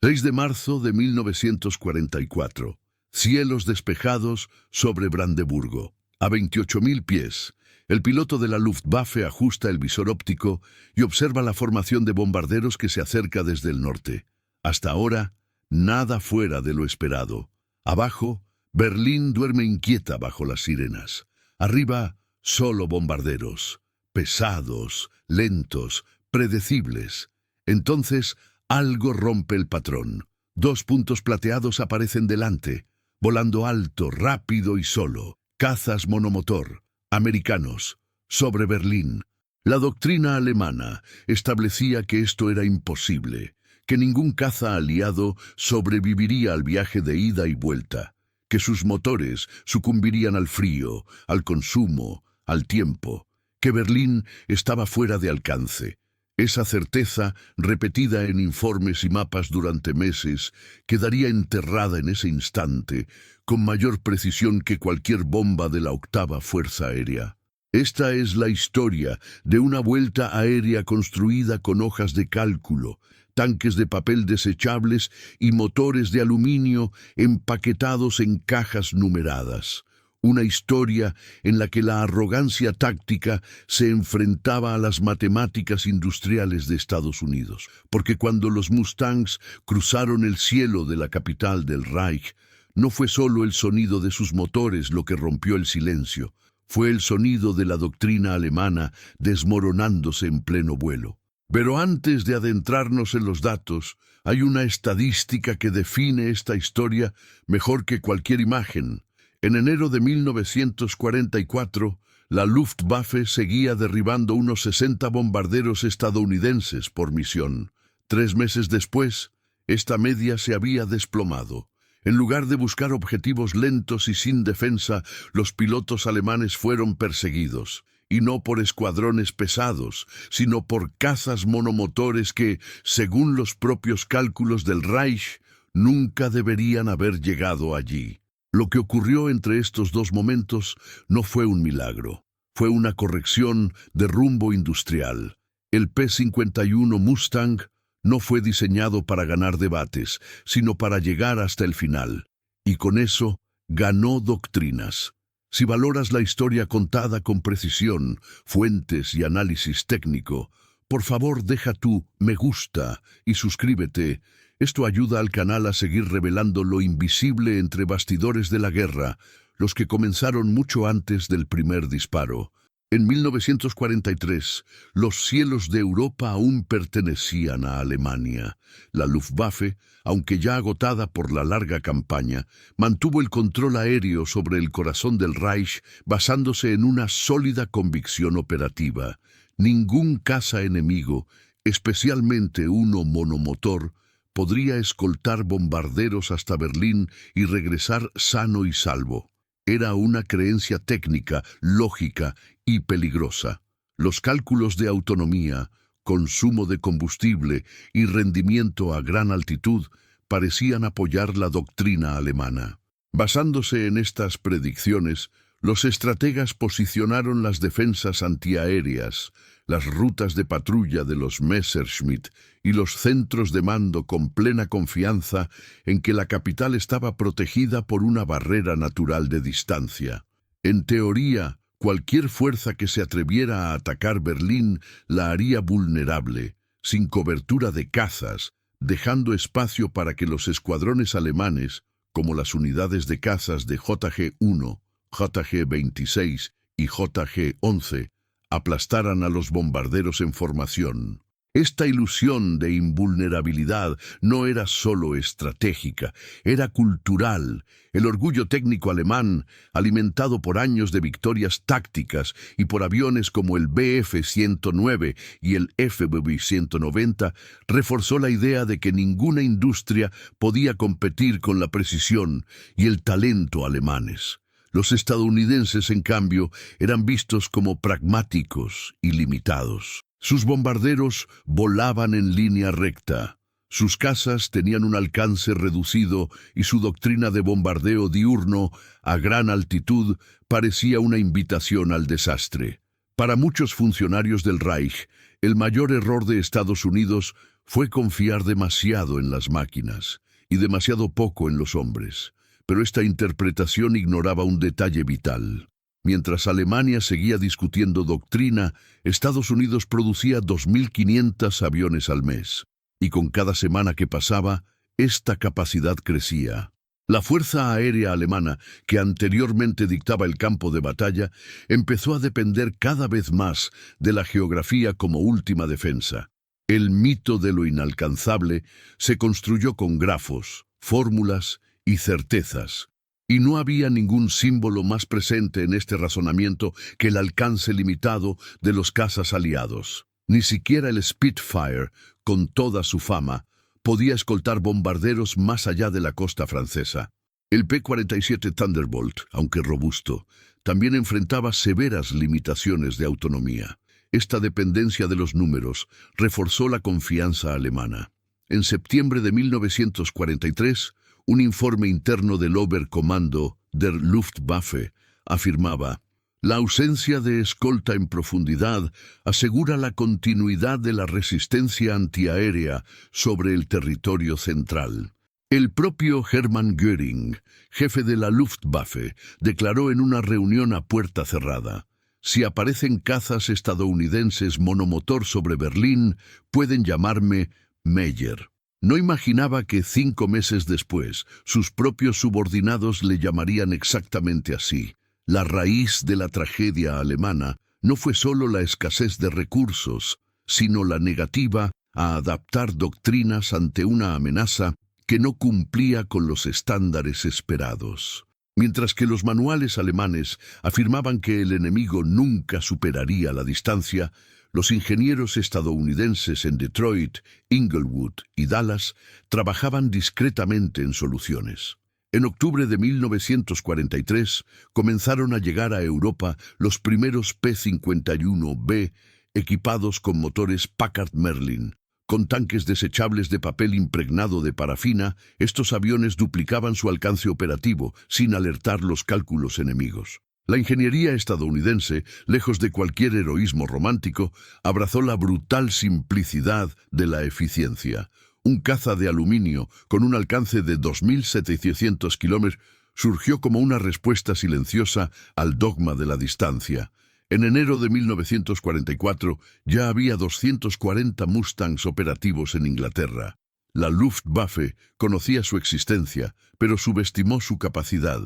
6 de marzo de 1944. Cielos despejados sobre Brandeburgo. A 28.000 pies, el piloto de la Luftwaffe ajusta el visor óptico y observa la formación de bombarderos que se acerca desde el norte. Hasta ahora, nada fuera de lo esperado. Abajo, Berlín duerme inquieta bajo las sirenas. Arriba, solo bombarderos. Pesados, lentos, predecibles. Entonces, algo rompe el patrón. 2 puntos plateados aparecen delante, volando alto, rápido y solo. Cazas monomotor, americanos, sobre Berlín. La doctrina alemana establecía que esto era imposible, que ningún caza aliado sobreviviría al viaje de ida y vuelta, que sus motores sucumbirían al frío, al consumo, al tiempo, que Berlín estaba fuera de alcance. Esa certeza, repetida en informes y mapas durante meses, quedaría enterrada en ese instante, con mayor precisión que cualquier bomba de la 8ª Fuerza Aérea. Esta es la historia de una vuelta aérea construida con hojas de cálculo, tanques de papel desechables y motores de aluminio empaquetados en cajas numeradas. Una historia en la que la arrogancia táctica se enfrentaba a las matemáticas industriales de Estados Unidos. Porque cuando los Mustangs cruzaron el cielo de la capital del Reich, no fue solo el sonido de sus motores lo que rompió el silencio, fue el sonido de la doctrina alemana desmoronándose en pleno vuelo. Pero antes de adentrarnos en los datos, hay una estadística que define esta historia mejor que cualquier imagen. En enero de 1944, la Luftwaffe seguía derribando unos 60 bombarderos estadounidenses por misión. 3 meses después, esta media se había desplomado. En lugar de buscar objetivos lentos y sin defensa, los pilotos alemanes fueron perseguidos. Y no por escuadrones pesados, sino por cazas monomotores que, según los propios cálculos del Reich, nunca deberían haber llegado allí. Lo que ocurrió entre estos dos momentos no fue un milagro, fue una corrección de rumbo industrial. El P-51 Mustang no fue diseñado para ganar debates, sino para llegar hasta el final. Y con eso, ganó doctrinas. Si valoras la historia contada con precisión, fuentes y análisis técnico, por favor deja tu me gusta y suscríbete. Esto ayuda al canal a seguir revelando lo invisible entre bastidores de la guerra, los que comenzaron mucho antes del primer disparo. En 1943, los cielos de Europa aún pertenecían a Alemania. La Luftwaffe, aunque ya agotada por la larga campaña, mantuvo el control aéreo sobre el corazón del Reich basándose en una sólida convicción operativa. Ningún caza enemigo, especialmente uno monomotor, podría escoltar bombarderos hasta Berlín y regresar sano y salvo. Era una creencia técnica, lógica y peligrosa. Los cálculos de autonomía, consumo de combustible y rendimiento a gran altitud parecían apoyar la doctrina alemana. Basándose en estas predicciones, los estrategas posicionaron las defensas antiaéreas, las rutas de patrulla de los Messerschmitt y los centros de mando con plena confianza en que la capital estaba protegida por una barrera natural de distancia. En teoría, cualquier fuerza que se atreviera a atacar Berlín la haría vulnerable, sin cobertura de cazas, dejando espacio para que los escuadrones alemanes, como las unidades de cazas de JG-1, JG-26 y JG-11, aplastaran a los bombarderos en formación. Esta ilusión de invulnerabilidad no era solo estratégica, era cultural. El orgullo técnico alemán, alimentado por años de victorias tácticas y por aviones como el Bf-109 y el Fb-190, reforzó la idea de que ninguna industria podía competir con la precisión y el talento alemanes. Los estadounidenses, en cambio, eran vistos como pragmáticos y limitados. Sus bombarderos volaban en línea recta. Sus cazas tenían un alcance reducido y su doctrina de bombardeo diurno a gran altitud parecía una invitación al desastre. Para muchos funcionarios del Reich, el mayor error de Estados Unidos fue confiar demasiado en las máquinas y demasiado poco en los hombres. Pero esta interpretación ignoraba un detalle vital. Mientras Alemania seguía discutiendo doctrina, Estados Unidos producía 2.500 aviones al mes. Y con cada semana que pasaba, esta capacidad crecía. La Fuerza Aérea Alemana, que anteriormente dictaba el campo de batalla, empezó a depender cada vez más de la geografía como última defensa. El mito de lo inalcanzable se construyó con grafos, fórmulas y certezas. Y no había ningún símbolo más presente en este razonamiento que el alcance limitado de los cazas aliados. Ni siquiera el Spitfire, con toda su fama, podía escoltar bombarderos más allá de la costa francesa. El P-47 Thunderbolt, aunque robusto, también enfrentaba severas limitaciones de autonomía. Esta dependencia de los números reforzó la confianza alemana. En septiembre de 1943, un informe interno del Oberkommando der Luftwaffe afirmaba: la ausencia de escolta en profundidad asegura la continuidad de la resistencia antiaérea sobre el territorio central. El propio Hermann Göring, jefe de la Luftwaffe, declaró en una reunión a puerta cerrada: si aparecen cazas estadounidenses monomotor sobre Berlín, pueden llamarme Meyer. No imaginaba que 5 meses después, sus propios subordinados le llamarían exactamente así. La raíz de la tragedia alemana no fue solo la escasez de recursos, sino la negativa a adaptar doctrinas ante una amenaza que no cumplía con los estándares esperados. Mientras que los manuales alemanes afirmaban que el enemigo nunca superaría la distancia, los ingenieros estadounidenses en Detroit, Inglewood y Dallas trabajaban discretamente en soluciones. En octubre de 1943 comenzaron a llegar a Europa los primeros P-51B equipados con motores Packard Merlin. Con tanques desechables de papel impregnado de parafina, estos aviones duplicaban su alcance operativo sin alertar los cálculos enemigos. La ingeniería estadounidense, lejos de cualquier heroísmo romántico, abrazó la brutal simplicidad de la eficiencia. Un caza de aluminio con un alcance de 2.700 kilómetros surgió como una respuesta silenciosa al dogma de la distancia. En enero de 1944 ya había 240 Mustangs operativos en Inglaterra. La Luftwaffe conocía su existencia, pero subestimó su capacidad.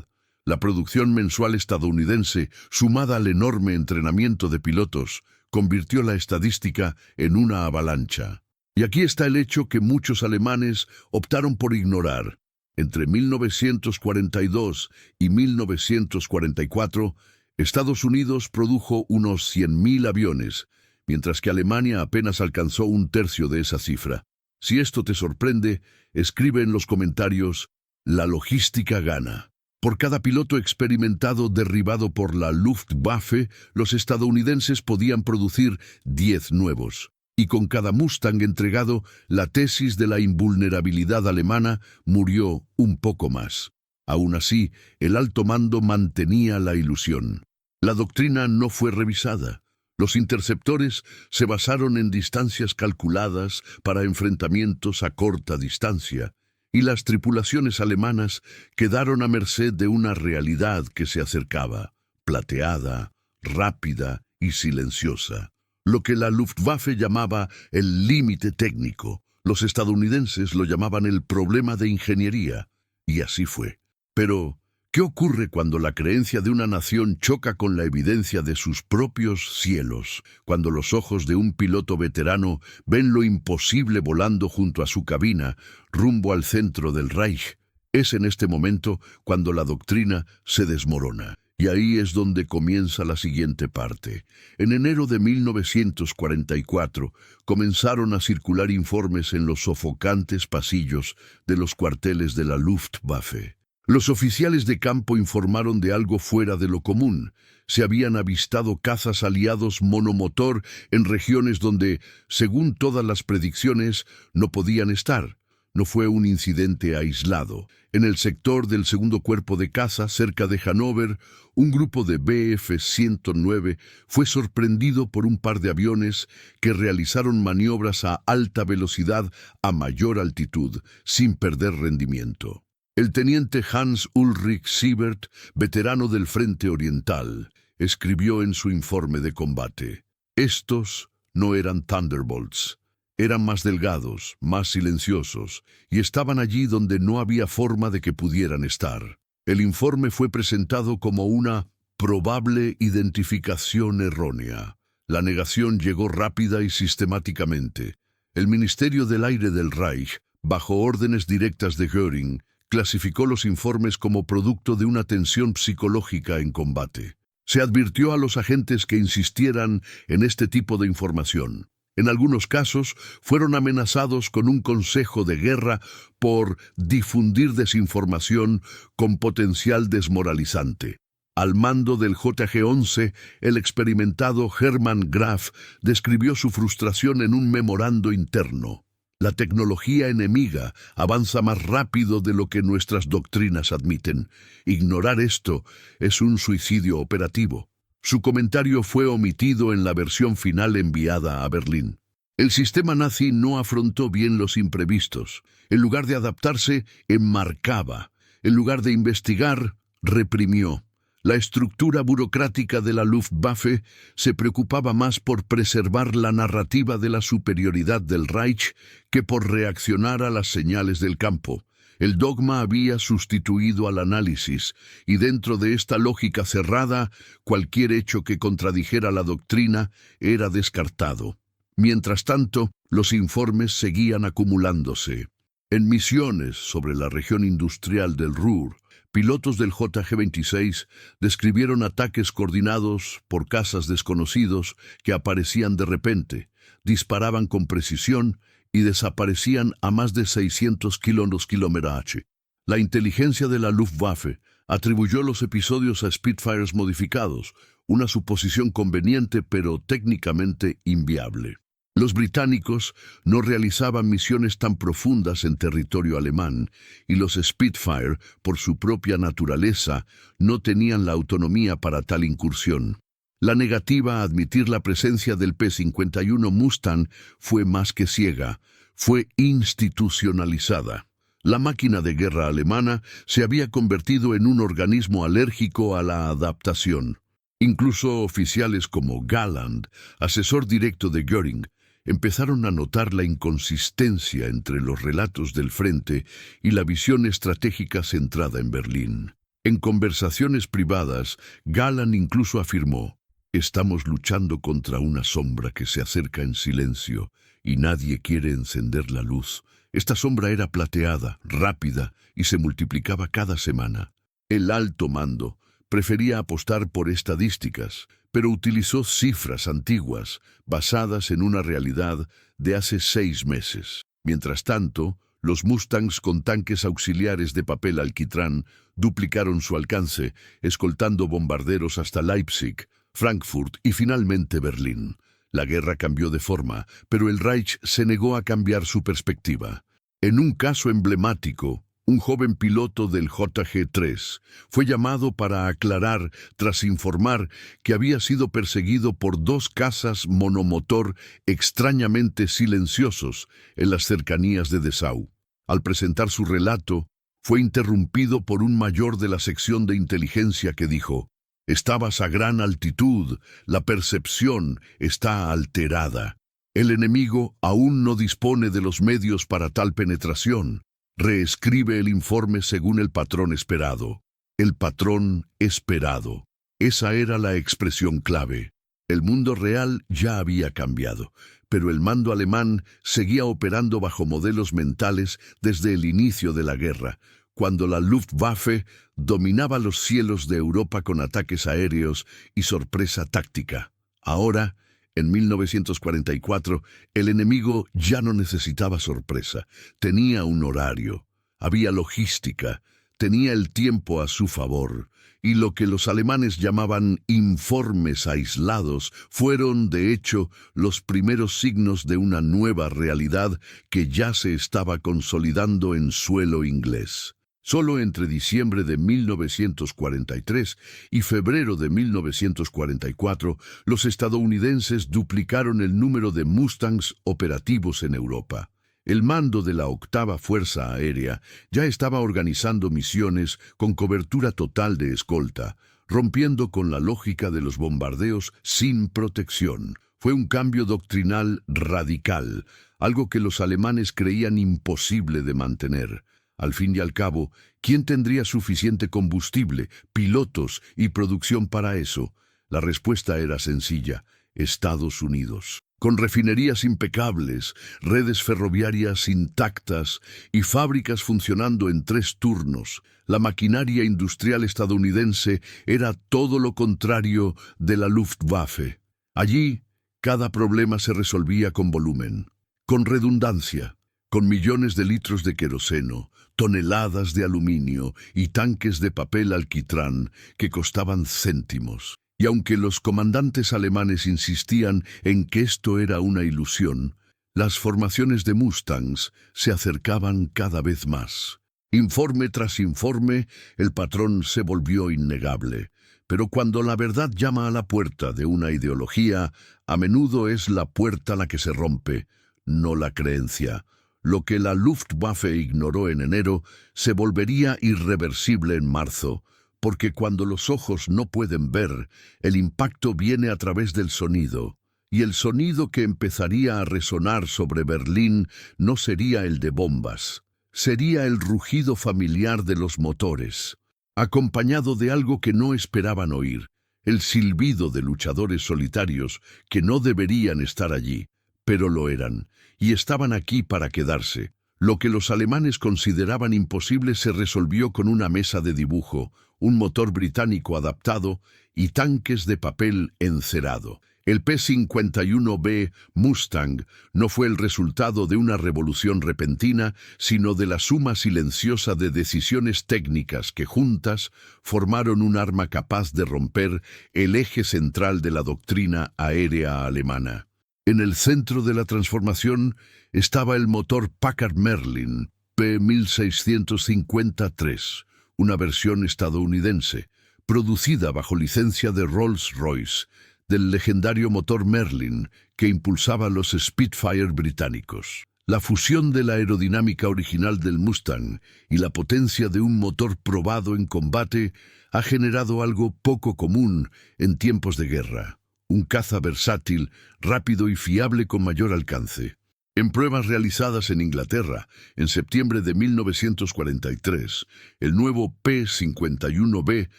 La producción mensual estadounidense, sumada al enorme entrenamiento de pilotos, convirtió la estadística en una avalancha. Y aquí está el hecho que muchos alemanes optaron por ignorar. Entre 1942 y 1944, Estados Unidos produjo unos 100.000 aviones, mientras que Alemania apenas alcanzó un tercio de esa cifra. Si esto te sorprende, escribe en los comentarios: la logística gana. Por cada piloto experimentado derribado por la Luftwaffe, los estadounidenses podían producir 10 nuevos. Y con cada Mustang entregado, la tesis de la invulnerabilidad alemana murió un poco más. Aún así, el alto mando mantenía la ilusión. La doctrina no fue revisada. Los interceptores se basaron en distancias calculadas para enfrentamientos a corta distancia, y las tripulaciones alemanas quedaron a merced de una realidad que se acercaba, plateada, rápida y silenciosa. Lo que la Luftwaffe llamaba el límite técnico, los estadounidenses lo llamaban el problema de ingeniería, y así fue. Pero, ¿qué ocurre cuando la creencia de una nación choca con la evidencia de sus propios cielos? Cuando los ojos de un piloto veterano ven lo imposible volando junto a su cabina, rumbo al centro del Reich. Es en este momento cuando la doctrina se desmorona. Y ahí es donde comienza la siguiente parte. En enero de 1944 comenzaron a circular informes en los sofocantes pasillos de los cuarteles de la Luftwaffe. Los oficiales de campo informaron de algo fuera de lo común. Se habían avistado cazas aliados monomotor en regiones donde, según todas las predicciones, no podían estar. No fue un incidente aislado. En el sector del segundo cuerpo de caza, cerca de Hannover, un grupo de Bf-109 fue sorprendido por un par de aviones que realizaron maniobras a alta velocidad a mayor altitud, sin perder rendimiento. El teniente Hans Ulrich Siebert, veterano del Frente Oriental, escribió en su informe de combate: estos no eran Thunderbolts. Eran más delgados, más silenciosos, y estaban allí donde no había forma de que pudieran estar. El informe fue presentado como una probable identificación errónea. La negación llegó rápida y sistemáticamente. El Ministerio del Aire del Reich, bajo órdenes directas de Göring, clasificó los informes como producto de una tensión psicológica en combate. Se advirtió a los agentes que insistieran en este tipo de información. En algunos casos, fueron amenazados con un consejo de guerra por difundir desinformación con potencial desmoralizante. Al mando del JG-11, el experimentado Hermann Graf describió su frustración en un memorando interno. La tecnología enemiga avanza más rápido de lo que nuestras doctrinas admiten. Ignorar esto es un suicidio operativo. Su comentario fue omitido en la versión final enviada a Berlín. El sistema nazi no afrontó bien los imprevistos. En lugar de adaptarse, enmarcaba. En lugar de investigar, reprimió. La estructura burocrática de la Luftwaffe se preocupaba más por preservar la narrativa de la superioridad del Reich que por reaccionar a las señales del campo. El dogma había sustituido al análisis, y dentro de esta lógica cerrada, cualquier hecho que contradijera la doctrina era descartado. Mientras tanto, los informes seguían acumulándose. En misiones sobre la región industrial del Ruhr, pilotos del JG-26 describieron ataques coordinados por cazas desconocidos que aparecían de repente, disparaban con precisión y desaparecían a más de 600 km/h. La inteligencia de la Luftwaffe atribuyó los episodios a Spitfires modificados, una suposición conveniente pero técnicamente inviable. Los británicos no realizaban misiones tan profundas en territorio alemán, y los Spitfire, por su propia naturaleza, no tenían la autonomía para tal incursión. La negativa a admitir la presencia del P-51 Mustang fue más que ciega, fue institucionalizada. La máquina de guerra alemana se había convertido en un organismo alérgico a la adaptación. Incluso oficiales como Galland, asesor directo de Göring, empezaron a notar la inconsistencia entre los relatos del frente y la visión estratégica centrada en Berlín. En conversaciones privadas, Galland incluso afirmó: estamos luchando contra una sombra que se acerca en silencio y nadie quiere encender la luz. Esta sombra era plateada, rápida y se multiplicaba cada semana. El alto mando prefería apostar por estadísticas, pero utilizó cifras antiguas basadas en una realidad de hace 6 meses. Mientras tanto, los Mustangs con tanques auxiliares de papel alquitrán duplicaron su alcance, escoltando bombarderos hasta Leipzig, Frankfurt y finalmente Berlín. La guerra cambió de forma, pero el Reich se negó a cambiar su perspectiva. En un caso emblemático, un joven piloto del JG-3 fue llamado para aclarar tras informar que había sido perseguido por 2 cazas monomotor extrañamente silenciosos en las cercanías de Dessau. Al presentar su relato, fue interrumpido por un mayor de la sección de inteligencia que dijo: estabas a gran altitud, la percepción está alterada. El enemigo aún no dispone de los medios para tal penetración. Reescribe el informe según el patrón esperado. El patrón esperado. Esa era la expresión clave. El mundo real ya había cambiado, pero el mando alemán seguía operando bajo modelos mentales desde el inicio de la guerra, cuando la Luftwaffe dominaba los cielos de Europa con ataques aéreos y sorpresa táctica. Ahora, en 1944, el enemigo ya no necesitaba sorpresa. Tenía un horario, había logística, tenía el tiempo a su favor, y lo que los alemanes llamaban informes aislados fueron, de hecho, los primeros signos de una nueva realidad que ya se estaba consolidando en suelo inglés. Solo entre diciembre de 1943 y febrero de 1944, los estadounidenses duplicaron el número de Mustangs operativos en Europa. El mando de la Octava Fuerza Aérea ya estaba organizando misiones con cobertura total de escolta, rompiendo con la lógica de los bombardeos sin protección. Fue un cambio doctrinal radical, algo que los alemanes creían imposible de mantener. Al fin y al cabo, ¿quién tendría suficiente combustible, pilotos y producción para eso? La respuesta era sencilla: Estados Unidos. Con refinerías impecables, redes ferroviarias intactas y fábricas funcionando en 3 turnos, la maquinaria industrial estadounidense era todo lo contrario de la Luftwaffe. Allí, cada problema se resolvía con volumen, con redundancia, con millones de litros de queroseno, toneladas de aluminio y tanques de papel alquitrán que costaban céntimos. Y aunque los comandantes alemanes insistían en que esto era una ilusión, las formaciones de Mustangs se acercaban cada vez más. Informe tras informe, el patrón se volvió innegable. Pero cuando la verdad llama a la puerta de una ideología, a menudo es la puerta la que se rompe, no la creencia. Lo que la Luftwaffe ignoró en enero se volvería irreversible en marzo, porque cuando los ojos no pueden ver, el impacto viene a través del sonido, y el sonido que empezaría a resonar sobre Berlín no sería el de bombas, sería el rugido familiar de los motores, acompañado de algo que no esperaban oír, el silbido de luchadores solitarios que no deberían estar allí, pero lo eran, y estaban aquí para quedarse. Lo que los alemanes consideraban imposible se resolvió con una mesa de dibujo, un motor británico adaptado y tanques de papel encerado. El P-51B Mustang no fue el resultado de una revolución repentina, sino de la suma silenciosa de decisiones técnicas que juntas formaron un arma capaz de romper el eje central de la doctrina aérea alemana. En el centro de la transformación estaba el motor Packard Merlin P1653, una versión estadounidense, producida bajo licencia de Rolls-Royce, del legendario motor Merlin que impulsaba los Spitfire británicos. La fusión de la aerodinámica original del Mustang y la potencia de un motor probado en combate ha generado algo poco común en tiempos de guerra: un caza versátil, rápido y fiable con mayor alcance. En pruebas realizadas en Inglaterra, en septiembre de 1943, el nuevo P-51B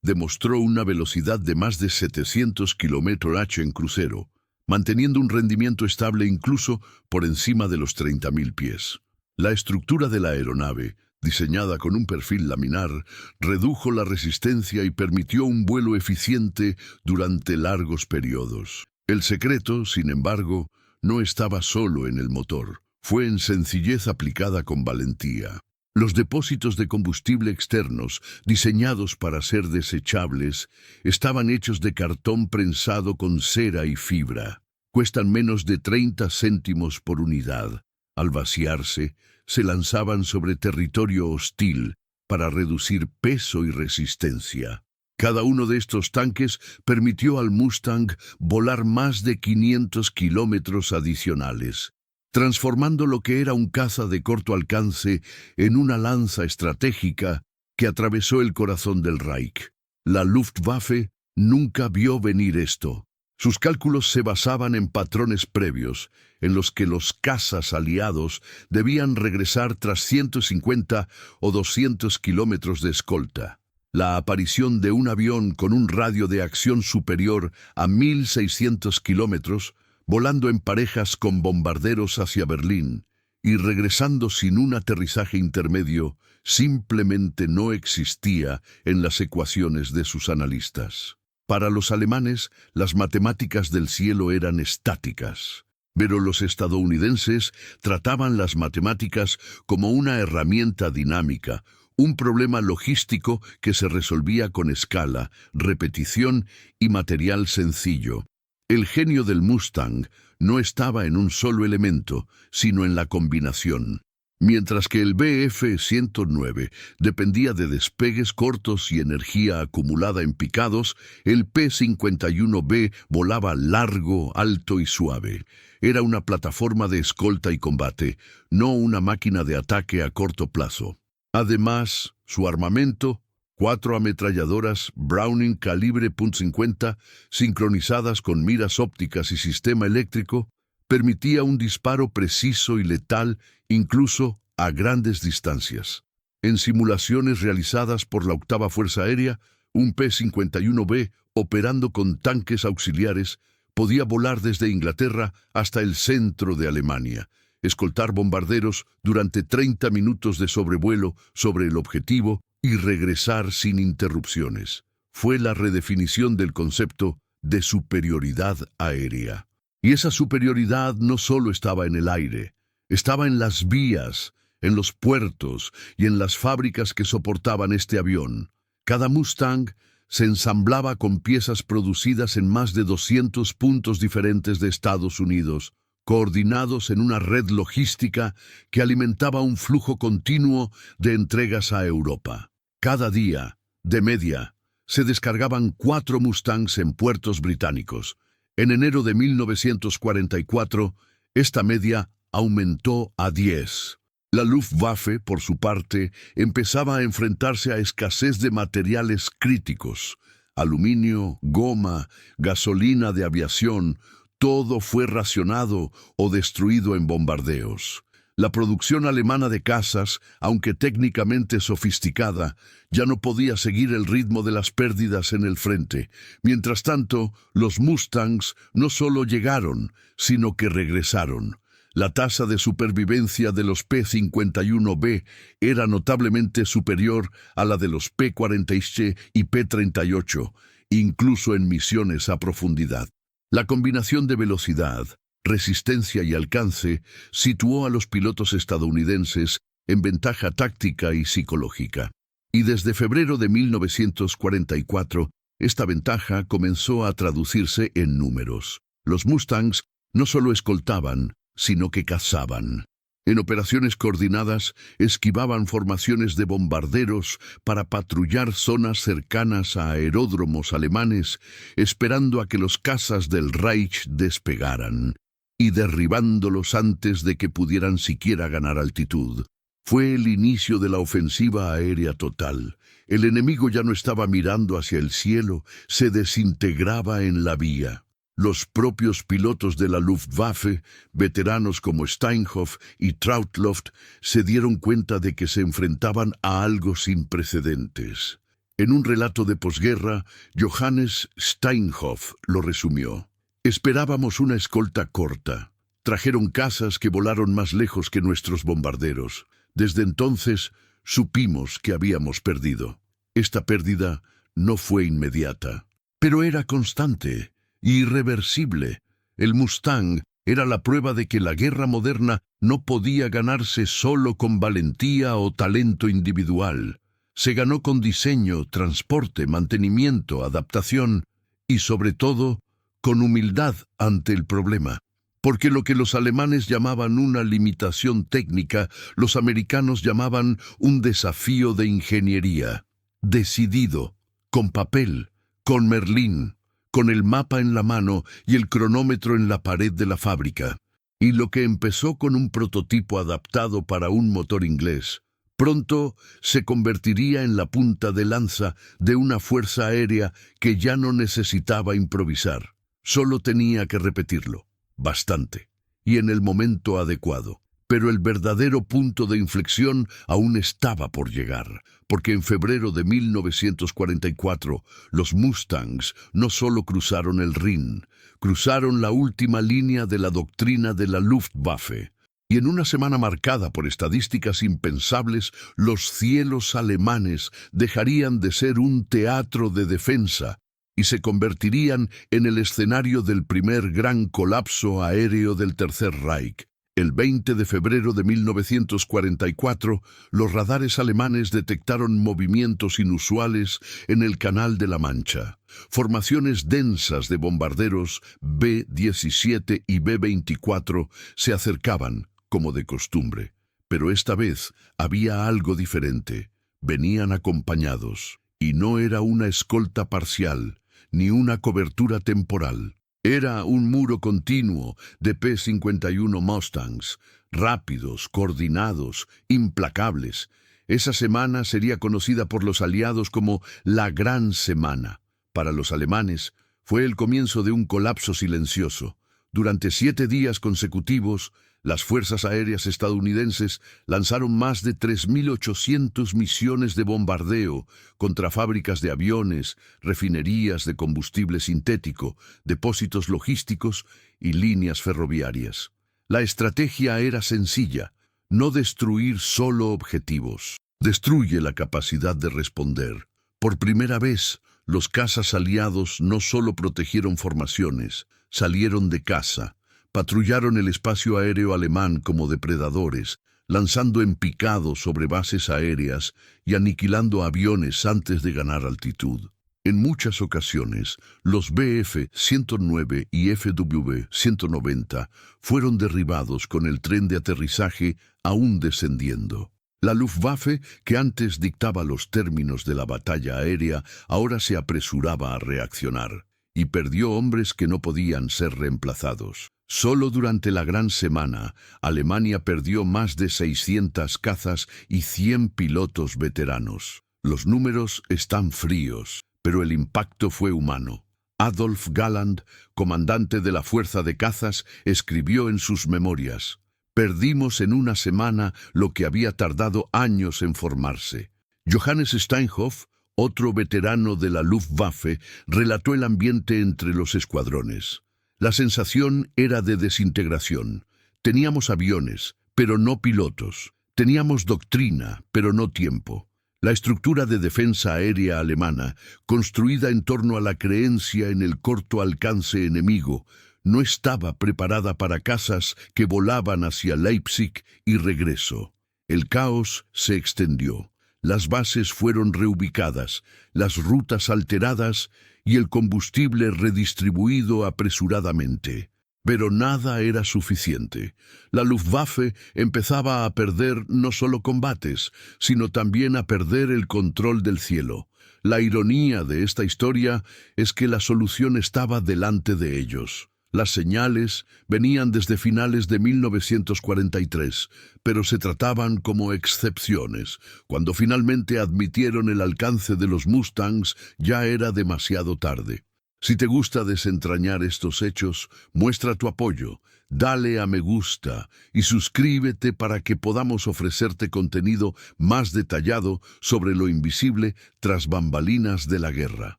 demostró una velocidad de más de 700 km/h en crucero, manteniendo un rendimiento estable incluso por encima de los 30.000 pies. La estructura de la aeronave, diseñada con un perfil laminar, redujo la resistencia y permitió un vuelo eficiente durante largos periodos. El secreto, sin embargo, no estaba solo en el motor, fue en sencillez aplicada con valentía. Los depósitos de combustible externos, diseñados para ser desechables, estaban hechos de cartón prensado con cera y fibra. Cuestan menos de 30 céntimos por unidad. Al vaciarse, se lanzaban sobre territorio hostil para reducir peso y resistencia. Cada uno de estos tanques permitió al Mustang volar más de 500 kilómetros adicionales, transformando lo que era un caza de corto alcance en una lanza estratégica que atravesó el corazón del Reich. La Luftwaffe nunca vio venir esto. Sus cálculos se basaban en patrones previos, en los que los cazas aliados debían regresar tras 150 o 200 kilómetros de escolta. La aparición de un avión con un radio de acción superior a 1.600 kilómetros, volando en parejas con bombarderos hacia Berlín y regresando sin un aterrizaje intermedio, simplemente no existía en las ecuaciones de sus analistas. Para los alemanes, las matemáticas del cielo eran estáticas, pero los estadounidenses trataban las matemáticas como una herramienta dinámica, un problema logístico que se resolvía con escala, repetición y material sencillo. El genio del Mustang no estaba en un solo elemento, sino en la combinación. Mientras que el Bf-109 dependía de despegues cortos y energía acumulada en picados, el P-51B volaba largo, alto y suave. Era una plataforma de escolta y combate, no una máquina de ataque a corto plazo. Además, su armamento, 4 ametralladoras Browning calibre .50, sincronizadas con miras ópticas y sistema eléctrico, permitía un disparo preciso y letal incluso a grandes distancias. En simulaciones realizadas por la Octava Fuerza Aérea, un P-51B, operando con tanques auxiliares, podía volar desde Inglaterra hasta el centro de Alemania, escoltar bombarderos durante 30 minutos de sobrevuelo sobre el objetivo y regresar sin interrupciones. Fue la redefinición del concepto de superioridad aérea. Y esa superioridad no solo estaba en el aire, estaba en las vías, en los puertos y en las fábricas que soportaban este avión. Cada Mustang se ensamblaba con piezas producidas en más de 200 puntos diferentes de Estados Unidos, coordinados en una red logística que alimentaba un flujo continuo de entregas a Europa. Cada día, de media, se descargaban 4 Mustangs en puertos británicos. En enero de 1944, esta media aumentó a 10. La Luftwaffe, por su parte, empezaba a enfrentarse a escasez de materiales críticos. Aluminio, goma, gasolina de aviación, todo fue racionado o destruido en bombardeos. La producción alemana de cazas, aunque técnicamente sofisticada, ya no podía seguir el ritmo de las pérdidas en el frente. Mientras tanto, los Mustangs no solo llegaron, sino que regresaron. La tasa de supervivencia de los P-51B era notablemente superior a la de los P-46 y P-38, incluso en misiones a profundidad. La combinación de velocidad, resistencia y alcance situó a los pilotos estadounidenses en ventaja táctica y psicológica. Y desde febrero de 1944, esta ventaja comenzó a traducirse en números. Los Mustangs no solo escoltaban, sino que cazaban. En operaciones coordinadas, esquivaban formaciones de bombarderos para patrullar zonas cercanas a aeródromos alemanes, esperando a que los cazas del Reich despegaran y derribándolos antes de que pudieran siquiera ganar altitud. Fue el inicio de la ofensiva aérea total. El enemigo ya no estaba mirando hacia el cielo, se desintegraba en la vía. Los propios pilotos de la Luftwaffe, veteranos como Steinhoff y Trautloff, se dieron cuenta de que se enfrentaban a algo sin precedentes. En un relato de posguerra, Johannes Steinhoff lo resumió. Esperábamos una escolta corta. Trajeron cazas que volaron más lejos que nuestros bombarderos. Desde entonces, supimos que habíamos perdido. Esta pérdida no fue inmediata, pero era constante, irreversible. El Mustang era la prueba de que la guerra moderna no podía ganarse solo con valentía o talento individual. Se ganó con diseño, transporte, mantenimiento, adaptación y, sobre todo, con humildad ante el problema. Porque lo que los alemanes llamaban una limitación técnica, los americanos llamaban un desafío de ingeniería. Decidido, con papel, con Merlín, con el mapa en la mano y el cronómetro en la pared de la fábrica. Y lo que empezó con un prototipo adaptado para un motor inglés, pronto se convertiría en la punta de lanza de una fuerza aérea que ya no necesitaba improvisar. Solo tenía que repetirlo, bastante, y en el momento adecuado. Pero el verdadero punto de inflexión aún estaba por llegar, porque en febrero de 1944 los Mustangs no solo cruzaron el Rin, cruzaron la última línea de la doctrina de la Luftwaffe. Y en una semana marcada por estadísticas impensables, los cielos alemanes dejarían de ser un teatro de defensa y se convertirían en el escenario del primer gran colapso aéreo del Tercer Reich. El 20 de febrero de 1944, los radares alemanes detectaron movimientos inusuales en el Canal de la Mancha. Formaciones densas de bombarderos B-17 y B-24 se acercaban, como de costumbre. Pero esta vez había algo diferente. Venían acompañados, y no era una escolta parcial, ni una cobertura temporal. Era un muro continuo de P-51 Mustangs, rápidos, coordinados, implacables. Esa semana sería conocida por los aliados como la Gran Semana. Para los alemanes, fue el comienzo de un colapso silencioso. Durante 7 días consecutivos, las fuerzas aéreas estadounidenses lanzaron más de 3.800 misiones de bombardeo contra fábricas de aviones, refinerías de combustible sintético, depósitos logísticos y líneas ferroviarias. La estrategia era sencilla: no destruir solo objetivos. Destruye la capacidad de responder. Por primera vez, los cazas aliados no solo protegieron formaciones, salieron de caza. Patrullaron el espacio aéreo alemán como depredadores, lanzando en picado sobre bases aéreas y aniquilando aviones antes de ganar altitud. En muchas ocasiones, los Bf-109 y Fw-190 fueron derribados con el tren de aterrizaje aún descendiendo. La Luftwaffe, que antes dictaba los términos de la batalla aérea, ahora se apresuraba a reaccionar, y perdió hombres que no podían ser reemplazados. Solo durante la Gran Semana, Alemania perdió más de 600 cazas y 100 pilotos veteranos. Los números están fríos, pero el impacto fue humano. Adolf Galland, comandante de la Fuerza de Cazas, escribió en sus memorias: «Perdimos en una semana lo que había tardado años en formarse». Johannes Steinhoff, otro veterano de la Luftwaffe, relató el ambiente entre los escuadrones. La sensación era de desintegración. Teníamos aviones, pero no pilotos. Teníamos doctrina, pero no tiempo. La estructura de defensa aérea alemana, construida en torno a la creencia en el corto alcance enemigo, no estaba preparada para cazas que volaban hacia Leipzig y regreso. El caos se extendió. Las bases fueron reubicadas, las rutas alteradas y el combustible redistribuido apresuradamente. Pero nada era suficiente. La Luftwaffe empezaba a perder no solo combates, sino también a perder el control del cielo. La ironía de esta historia es que la solución estaba delante de ellos. Las señales venían desde finales de 1943, pero se trataban como excepciones. Cuando finalmente admitieron el alcance de los Mustangs, ya era demasiado tarde. Si te gusta desentrañar estos hechos, muestra tu apoyo, dale a me gusta y suscríbete para que podamos ofrecerte contenido más detallado sobre lo invisible tras bambalinas de la guerra.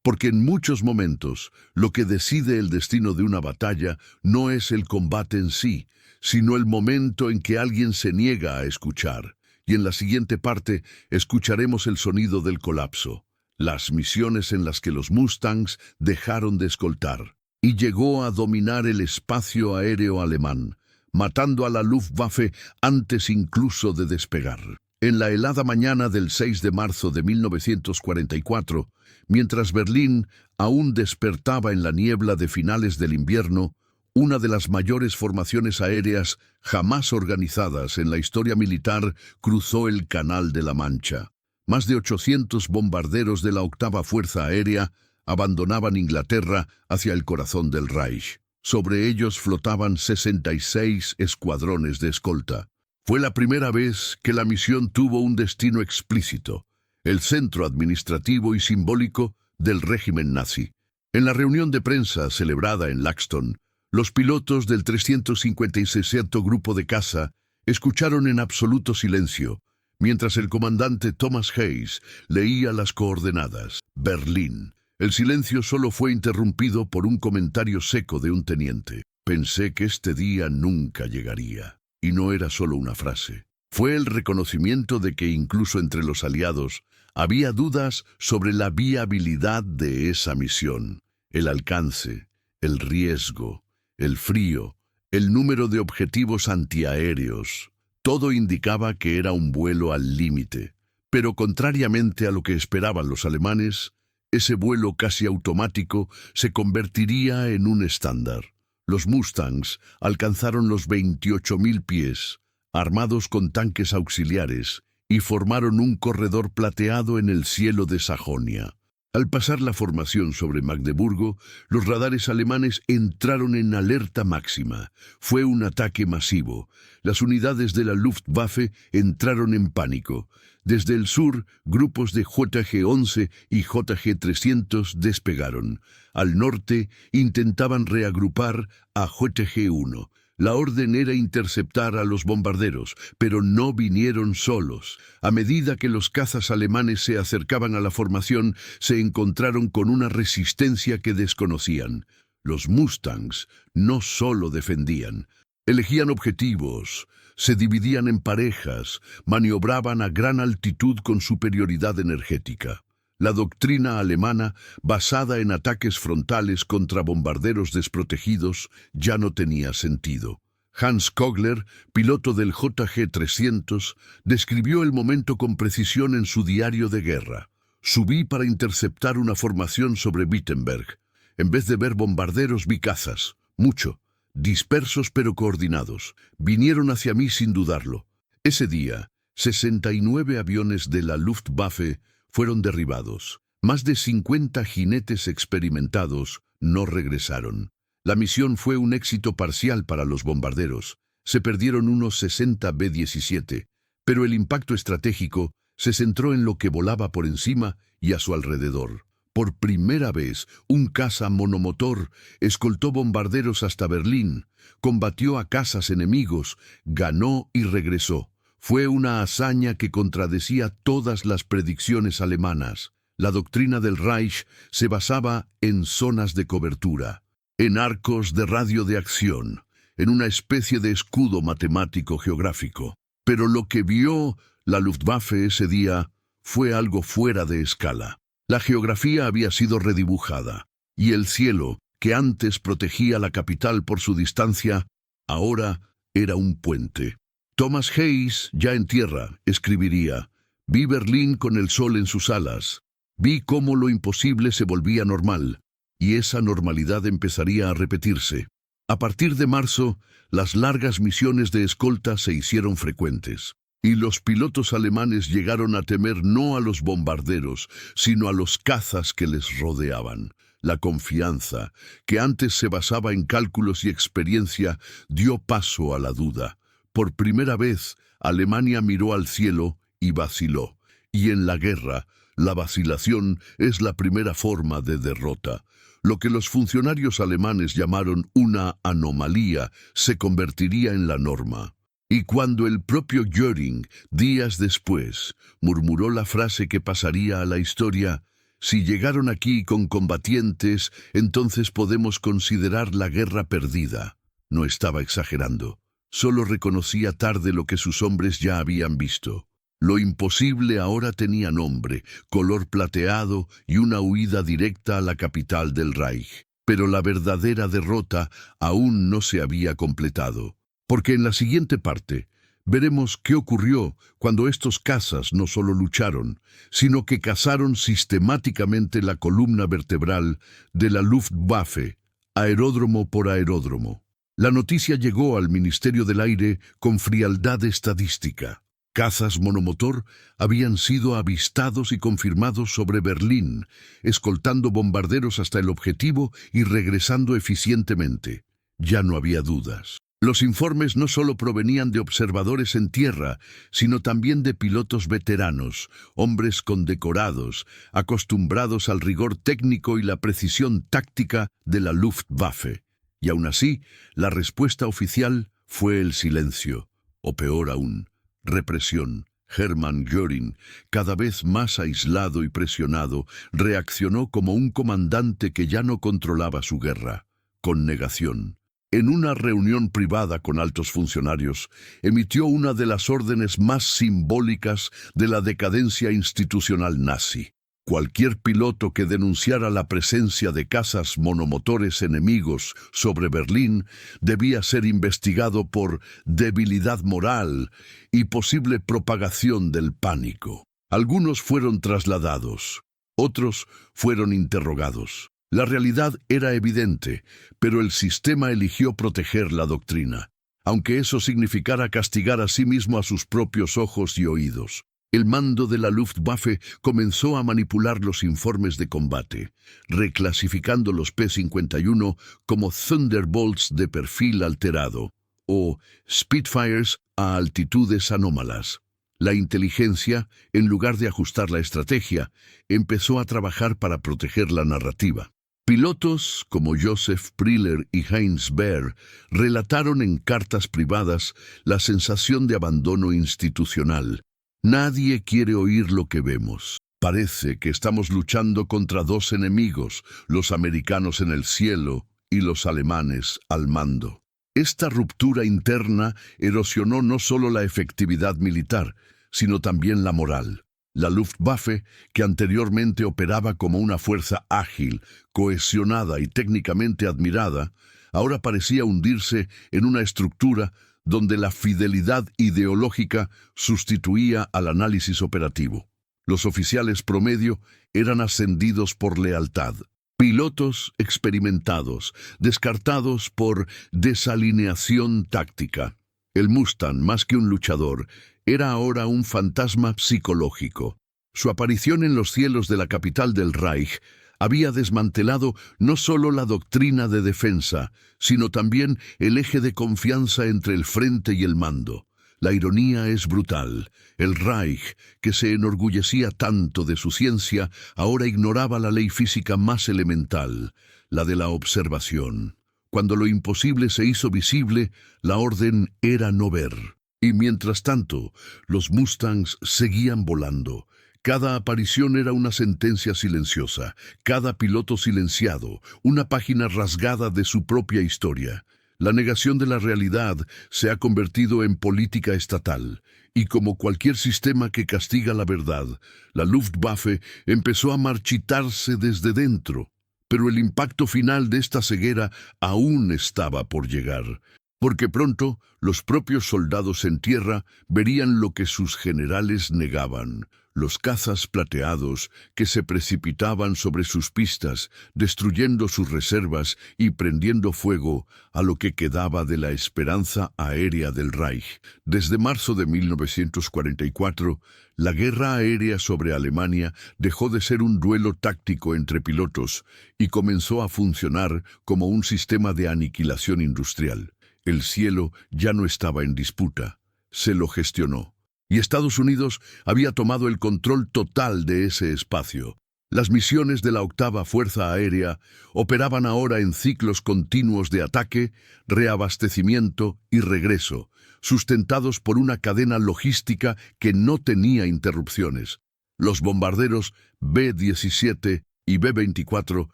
Porque en muchos momentos, lo que decide el destino de una batalla no es el combate en sí, sino el momento en que alguien se niega a escuchar. Y en la siguiente parte, escucharemos el sonido del colapso, las misiones en las que los Mustangs dejaron de escoltar, y llegó a dominar el espacio aéreo alemán, matando a la Luftwaffe antes incluso de despegar. En la helada mañana del 6 de marzo de 1944, mientras Berlín aún despertaba en la niebla de finales del invierno, una de las mayores formaciones aéreas jamás organizadas en la historia militar cruzó el Canal de la Mancha. Más de 800 bombarderos de la Octava Fuerza Aérea abandonaban Inglaterra hacia el corazón del Reich. Sobre ellos flotaban 66 escuadrones de escolta. Fue la primera vez que la misión tuvo un destino explícito, el centro administrativo y simbólico del régimen nazi. En la reunión de prensa celebrada en Laxton, los pilotos del 356º Grupo de Caza escucharon en absoluto silencio, mientras el comandante Thomas Hayes leía las coordenadas. Berlín. El silencio solo fue interrumpido por un comentario seco de un teniente. Pensé que este día nunca llegaría. Y no era solo una frase. Fue el reconocimiento de que incluso entre los aliados había dudas sobre la viabilidad de esa misión, el alcance, el riesgo, el frío, el número de objetivos antiaéreos. Todo indicaba que era un vuelo al límite. Pero contrariamente a lo que esperaban los alemanes, ese vuelo casi automático se convertiría en un estándar. Los Mustangs alcanzaron los 28.000 pies, armados con tanques auxiliares, y formaron un corredor plateado en el cielo de Sajonia. Al pasar la formación sobre Magdeburgo, los radares alemanes entraron en alerta máxima. Fue un ataque masivo. Las unidades de la Luftwaffe entraron en pánico. Desde el sur, grupos de JG-11 y JG-300 despegaron. Al norte, intentaban reagrupar a JG-1. La orden era interceptar a los bombarderos, pero no vinieron solos. A medida que los cazas alemanes se acercaban a la formación, se encontraron con una resistencia que desconocían. Los Mustangs no solo defendían, elegían objetivos, se dividían en parejas, maniobraban a gran altitud con superioridad energética. La doctrina alemana, basada en ataques frontales contra bombarderos desprotegidos, ya no tenía sentido. Hans Kogler, piloto del JG-300, describió el momento con precisión en su diario de guerra. Subí para interceptar una formación sobre Wittenberg. En vez de ver bombarderos, vi cazas. Mucho. Dispersos pero coordinados. Vinieron hacia mí sin dudarlo. Ese día, 69 aviones de la Luftwaffe fueron derribados. Más de 50 jinetes experimentados no regresaron. La misión fue un éxito parcial para los bombarderos. Se perdieron unos 60 B-17, pero el impacto estratégico se centró en lo que volaba por encima y a su alrededor. Por primera vez, un caza monomotor escoltó bombarderos hasta Berlín, combatió a cazas enemigos, ganó y regresó. Fue una hazaña que contradecía todas las predicciones alemanas. La doctrina del Reich se basaba en zonas de cobertura, en arcos de radio de acción, en una especie de escudo matemático geográfico. Pero lo que vio la Luftwaffe ese día fue algo fuera de escala. La geografía había sido redibujada, y el cielo, que antes protegía la capital por su distancia, ahora era un puente. Thomas Hayes, ya en tierra, escribiría: «Vi Berlín con el sol en sus alas. Vi cómo lo imposible se volvía normal, y esa normalidad empezaría a repetirse». A partir de marzo, las largas misiones de escolta se hicieron frecuentes, y los pilotos alemanes llegaron a temer no a los bombarderos, sino a los cazas que les rodeaban. La confianza, que antes se basaba en cálculos y experiencia, dio paso a la duda. Por primera vez, Alemania miró al cielo y vaciló. Y en la guerra, la vacilación es la primera forma de derrota. Lo que los funcionarios alemanes llamaron una anomalía se convertiría en la norma. Y cuando el propio Göring, días después, murmuró la frase que pasaría a la historia: «Si llegaron aquí con combatientes, entonces podemos considerar la guerra perdida», no estaba exagerando. Solo reconocía tarde lo que sus hombres ya habían visto. Lo imposible ahora tenía nombre, color plateado y una huida directa a la capital del Reich. Pero la verdadera derrota aún no se había completado. Porque en la siguiente parte veremos qué ocurrió cuando estos cazas no solo lucharon, sino que cazaron sistemáticamente la columna vertebral de la Luftwaffe, aeródromo por aeródromo. La noticia llegó al Ministerio del Aire con frialdad estadística. Cazas monomotor habían sido avistados y confirmados sobre Berlín, escoltando bombarderos hasta el objetivo y regresando eficientemente. Ya no había dudas. Los informes no solo provenían de observadores en tierra, sino también de pilotos veteranos, hombres condecorados, acostumbrados al rigor técnico y la precisión táctica de la Luftwaffe. Y aún así, la respuesta oficial fue el silencio, o peor aún, represión. Hermann Göring, cada vez más aislado y presionado, reaccionó como un comandante que ya no controlaba su guerra, con negación. En una reunión privada con altos funcionarios, emitió una de las órdenes más simbólicas de la decadencia institucional nazi. Cualquier piloto que denunciara la presencia de cazas monomotores enemigos sobre Berlín debía ser investigado por debilidad moral y posible propagación del pánico. Algunos fueron trasladados, otros fueron interrogados. La realidad era evidente, pero el sistema eligió proteger la doctrina, aunque eso significara castigar a sí mismo a sus propios ojos y oídos. El mando de la Luftwaffe comenzó a manipular los informes de combate, reclasificando los P-51 como Thunderbolts de perfil alterado o Spitfires a altitudes anómalas. La inteligencia, en lugar de ajustar la estrategia, empezó a trabajar para proteger la narrativa. Pilotos como Joseph Priller y Heinz Baer relataron en cartas privadas la sensación de abandono institucional. Nadie quiere oír lo que vemos. Parece que estamos luchando contra dos enemigos, los americanos en el cielo y los alemanes al mando. Esta ruptura interna erosionó no solo la efectividad militar, sino también la moral. La Luftwaffe, que anteriormente operaba como una fuerza ágil, cohesionada y técnicamente admirada, ahora parecía hundirse en una estructura donde la fidelidad ideológica sustituía al análisis operativo. Los oficiales promedio eran ascendidos por lealtad. Pilotos experimentados, descartados por desalineación táctica. El Mustang, más que un luchador, era ahora un fantasma psicológico. Su aparición en los cielos de la capital del Reich había desmantelado no solo la doctrina de defensa, sino también el eje de confianza entre el frente y el mando. La ironía es brutal. El Reich, que se enorgullecía tanto de su ciencia, ahora ignoraba la ley física más elemental, la de la observación. Cuando lo imposible se hizo visible, la orden era no ver. Y mientras tanto, los Mustangs seguían volando. Cada aparición era una sentencia silenciosa, cada piloto silenciado, una página rasgada de su propia historia. La negación de la realidad se ha convertido en política estatal, y como cualquier sistema que castiga la verdad, la Luftwaffe empezó a marchitarse desde dentro. Pero el impacto final de esta ceguera aún estaba por llegar, porque pronto los propios soldados en tierra verían lo que sus generales negaban. Los cazas plateados que se precipitaban sobre sus pistas, destruyendo sus reservas y prendiendo fuego a lo que quedaba de la esperanza aérea del Reich. Desde marzo de 1944, la guerra aérea sobre Alemania dejó de ser un duelo táctico entre pilotos y comenzó a funcionar como un sistema de aniquilación industrial. El cielo ya no estaba en disputa, se lo gestionó. Y Estados Unidos había tomado el control total de ese espacio. Las misiones de la Octava Fuerza Aérea operaban ahora en ciclos continuos de ataque, reabastecimiento y regreso, sustentados por una cadena logística que no tenía interrupciones. Los bombarderos B-17 y B-24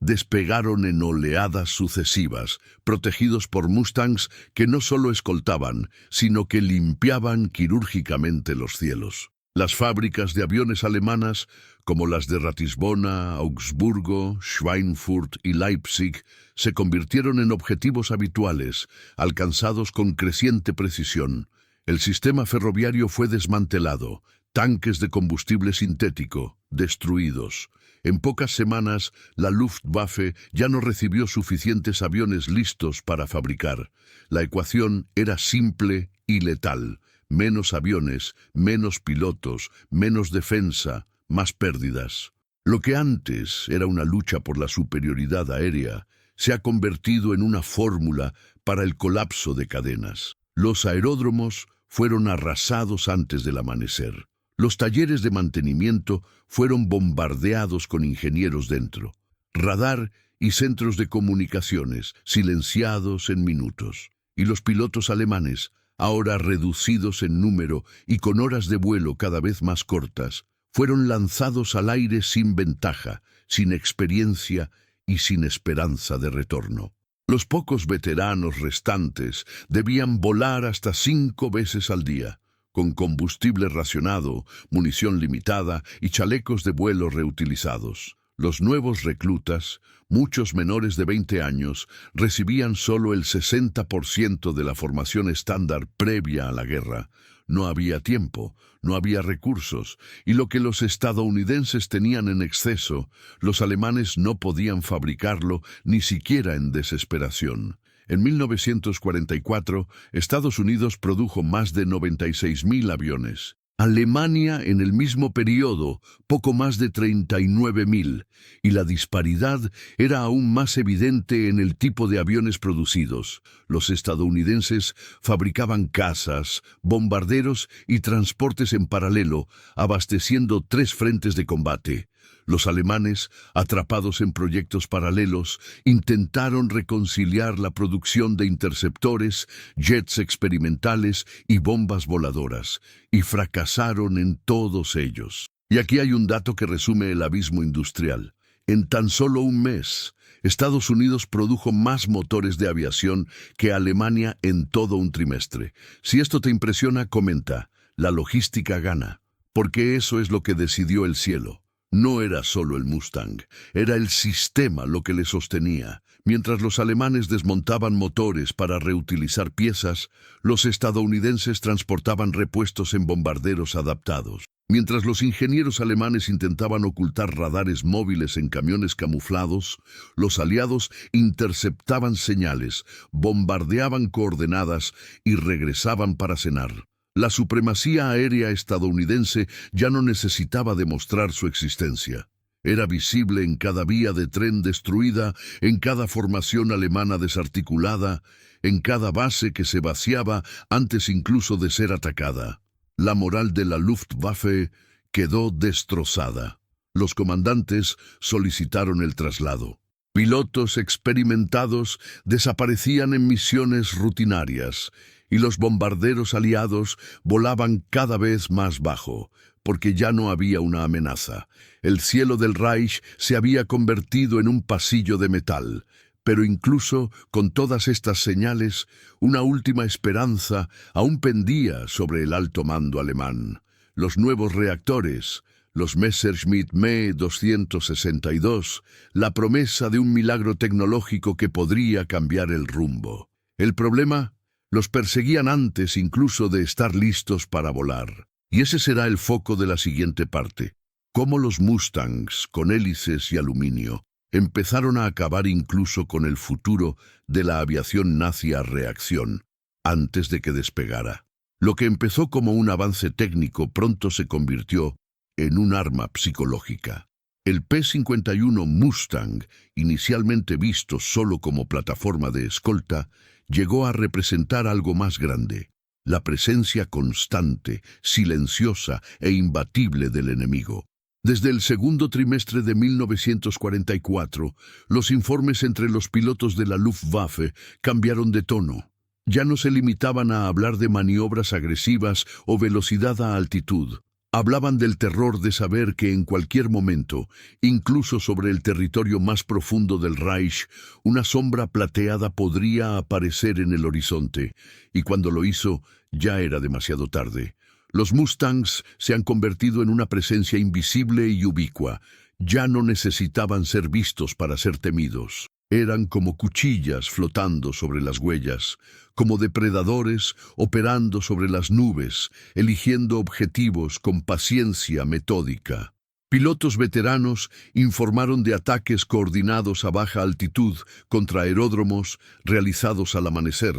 despegaron en oleadas sucesivas, protegidos por Mustangs que no solo escoltaban, sino que limpiaban quirúrgicamente los cielos. Las fábricas de aviones alemanas, como las de Ratisbona, Augsburgo, Schweinfurt y Leipzig, se convirtieron en objetivos habituales, alcanzados con creciente precisión. El sistema ferroviario fue desmantelado, tanques de combustible sintético, destruidos. En pocas semanas, la Luftwaffe ya no recibió suficientes aviones listos para fabricar. La ecuación era simple y letal. Menos aviones, menos pilotos, menos defensa, más pérdidas. Lo que antes era una lucha por la superioridad aérea se ha convertido en una fórmula para el colapso de cadenas. Los aeródromos fueron arrasados antes del amanecer. Los talleres de mantenimiento fueron bombardeados con ingenieros dentro. Radar y centros de comunicaciones silenciados en minutos. Y los pilotos alemanes, ahora reducidos en número y con horas de vuelo cada vez más cortas, fueron lanzados al aire sin ventaja, sin experiencia y sin esperanza de retorno. Los pocos veteranos restantes debían volar hasta 5 veces al día, con combustible racionado, munición limitada y chalecos de vuelo reutilizados. Los nuevos reclutas, muchos menores de 20 años, recibían solo el 60% de la formación estándar previa a la guerra. No había tiempo, no había recursos, y lo que los estadounidenses tenían en exceso, los alemanes no podían fabricarlo ni siquiera en desesperación. En 1944, Estados Unidos produjo más de 96.000 aviones. Alemania, en el mismo periodo, poco más de 39.000, y la disparidad era aún más evidente en el tipo de aviones producidos. Los estadounidenses fabricaban cazas, bombarderos y transportes en paralelo, abasteciendo 3 frentes de combate. Los alemanes, atrapados en proyectos paralelos, intentaron reconciliar la producción de interceptores, jets experimentales y bombas voladoras, y fracasaron en todos ellos. Y aquí hay un dato que resume el abismo industrial. En tan solo un mes, Estados Unidos produjo más motores de aviación que Alemania en todo un trimestre. Si esto te impresiona, comenta. La logística gana, porque eso es lo que decidió el cielo. No era solo el Mustang, era el sistema lo que le sostenía. Mientras los alemanes desmontaban motores para reutilizar piezas, los estadounidenses transportaban repuestos en bombarderos adaptados. Mientras los ingenieros alemanes intentaban ocultar radares móviles en camiones camuflados, los aliados interceptaban señales, bombardeaban coordenadas y regresaban para cenar. La supremacía aérea estadounidense ya no necesitaba demostrar su existencia. Era visible en cada vía de tren destruida, en cada formación alemana desarticulada, en cada base que se vaciaba antes incluso de ser atacada. La moral de la Luftwaffe quedó destrozada. Los comandantes solicitaron el traslado. Pilotos experimentados desaparecían en misiones rutinarias, y los bombarderos aliados volaban cada vez más bajo, porque ya no había una amenaza. El cielo del Reich se había convertido en un pasillo de metal, pero incluso con todas estas señales, una última esperanza aún pendía sobre el alto mando alemán. Los nuevos reactores, los Messerschmitt Me 262, la promesa de un milagro tecnológico que podría cambiar el rumbo. El problema: los perseguían antes incluso de estar listos para volar. Y ese será el foco de la siguiente parte. Cómo los Mustangs, con hélices y aluminio, empezaron a acabar incluso con el futuro de la aviación nazi a reacción, antes de que despegara. Lo que empezó como un avance técnico pronto se convirtió en un arma psicológica. El P-51 Mustang, inicialmente visto solo como plataforma de escolta, llegó a representar algo más grande: la presencia constante, silenciosa e imbatible del enemigo. Desde el segundo trimestre de 1944, los informes entre los pilotos de la Luftwaffe cambiaron de tono. Ya no se limitaban a hablar de maniobras agresivas o velocidad a altitud. Hablaban del terror de saber que en cualquier momento, incluso sobre el territorio más profundo del Reich, una sombra plateada podría aparecer en el horizonte, y cuando lo hizo, ya era demasiado tarde. Los Mustangs se han convertido en una presencia invisible y ubicua. Ya no necesitaban ser vistos para ser temidos. Eran como cuchillas flotando sobre las huellas, como depredadores operando sobre las nubes, eligiendo objetivos con paciencia metódica. Pilotos veteranos informaron de ataques coordinados a baja altitud contra aeródromos realizados al amanecer,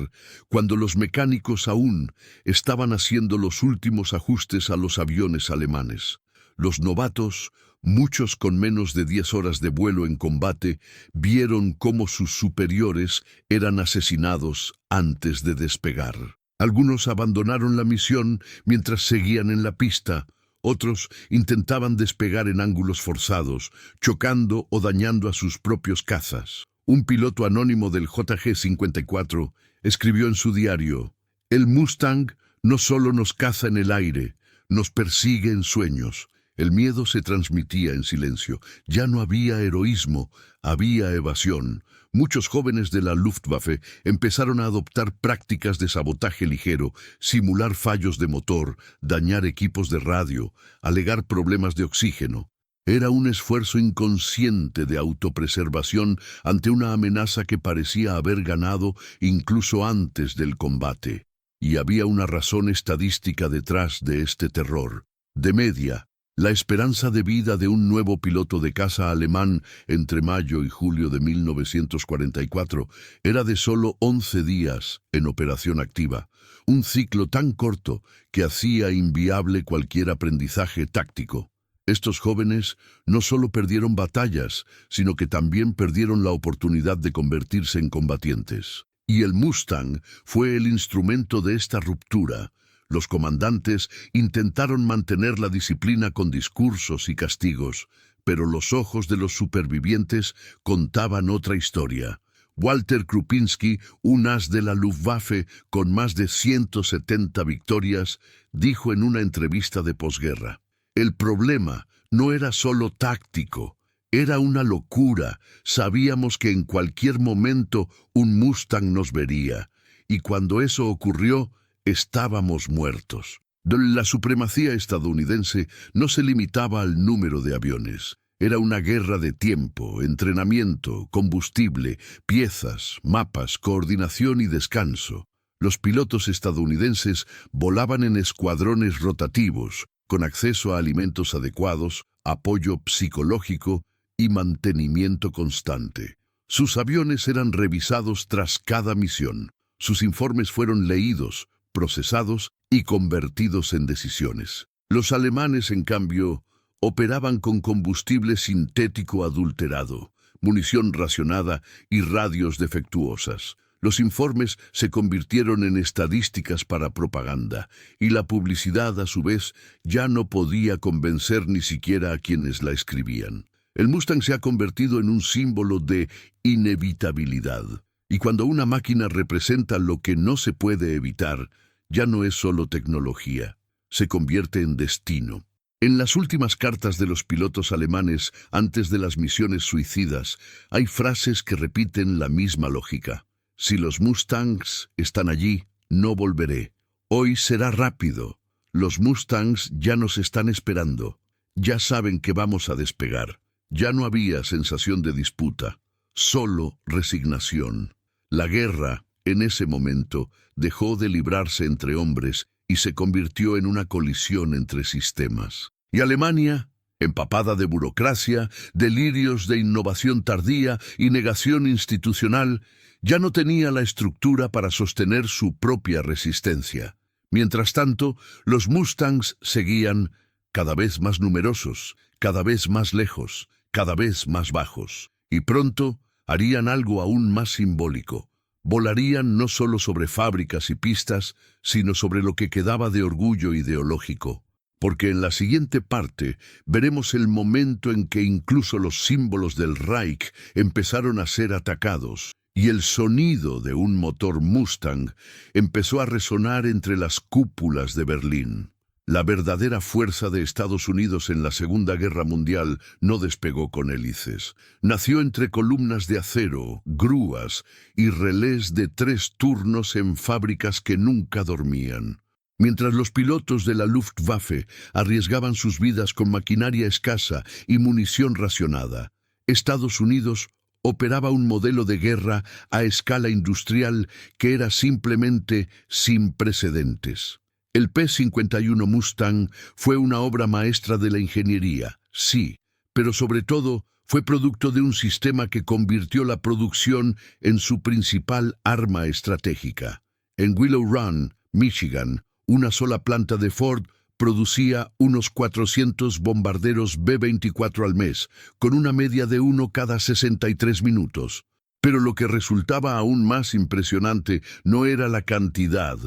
cuando los mecánicos aún estaban haciendo los últimos ajustes a los aviones alemanes. Los novatos, muchos con menos de 10 horas de vuelo en combate, vieron cómo sus superiores eran asesinados antes de despegar. Algunos abandonaron la misión mientras seguían en la pista. Otros intentaban despegar en ángulos forzados, chocando o dañando a sus propios cazas. Un piloto anónimo del JG-54 escribió en su diario: «El Mustang no solo nos caza en el aire, nos persigue en sueños. El miedo se transmitía en silencio. Ya no había heroísmo, había evasión. Muchos jóvenes de la Luftwaffe empezaron a adoptar prácticas de sabotaje ligero, simular fallos de motor, dañar equipos de radio, alegar problemas de oxígeno. Era un esfuerzo inconsciente de autopreservación ante una amenaza que parecía haber ganado incluso antes del combate. Y había una razón estadística detrás de este terror. De media, la esperanza de vida de un nuevo piloto de caza alemán entre mayo y julio de 1944 era de solo 11 días en operación activa, un ciclo tan corto que hacía inviable cualquier aprendizaje táctico. Estos jóvenes no solo perdieron batallas, sino que también perdieron la oportunidad de convertirse en combatientes. Y el Mustang fue el instrumento de esta ruptura. Los comandantes intentaron mantener la disciplina con discursos y castigos, pero los ojos de los supervivientes contaban otra historia. Walter Krupinski, un as de la Luftwaffe con más de 170 victorias, dijo en una entrevista de posguerra: «El problema no era solo táctico, era una locura. Sabíamos que en cualquier momento un Mustang nos vería, y cuando eso ocurrió, estábamos muertos». La supremacía estadounidense no se limitaba al número de aviones. Era una guerra de tiempo, entrenamiento, combustible, piezas, mapas, coordinación y descanso. Los pilotos estadounidenses volaban en escuadrones rotativos, con acceso a alimentos adecuados, apoyo psicológico y mantenimiento constante. Sus aviones eran revisados tras cada misión. Sus informes fueron leídos, procesados y convertidos en decisiones. Los alemanes, en cambio, operaban con combustible sintético adulterado, munición racionada y radios defectuosas. Los informes se convirtieron en estadísticas para propaganda, y la publicidad, a su vez, ya no podía convencer ni siquiera a quienes la escribían. El Mustang se ha convertido en un símbolo de inevitabilidad. Y cuando una máquina representa lo que no se puede evitar, ya no es solo tecnología, se convierte en destino. En las últimas cartas de los pilotos alemanes antes de las misiones suicidas, hay frases que repiten la misma lógica. «Si los Mustangs están allí, no volveré. Hoy será rápido. Los Mustangs ya nos están esperando. Ya saben que vamos a despegar». Ya no había sensación de disputa, solo resignación. La guerra, en ese momento, dejó de librarse entre hombres y se convirtió en una colisión entre sistemas. Y Alemania, empapada de burocracia, delirios de innovación tardía y negación institucional, ya no tenía la estructura para sostener su propia resistencia. Mientras tanto, los Mustangs seguían cada vez más numerosos, cada vez más lejos, cada vez más bajos. Y pronto harían algo aún más simbólico. Volarían no solo sobre fábricas y pistas, sino sobre lo que quedaba de orgullo ideológico. Porque en la siguiente parte veremos el momento en que incluso los símbolos del Reich empezaron a ser atacados, y el sonido de un motor Mustang empezó a resonar entre las cúpulas de Berlín. La verdadera fuerza de Estados Unidos en la Segunda Guerra Mundial no despegó con hélices. Nació entre columnas de acero, grúas y relés de 3 turnos en fábricas que nunca dormían. Mientras los pilotos de la Luftwaffe arriesgaban sus vidas con maquinaria escasa y munición racionada, Estados Unidos operaba un modelo de guerra a escala industrial que era simplemente sin precedentes. El P-51 Mustang fue una obra maestra de la ingeniería, sí, pero sobre todo fue producto de un sistema que convirtió la producción en su principal arma estratégica. En Willow Run, Michigan, una sola planta de Ford producía unos 400 bombarderos B-24 al mes, con una media de 1 cada 63 minutos. Pero lo que resultaba aún más impresionante no era la cantidad,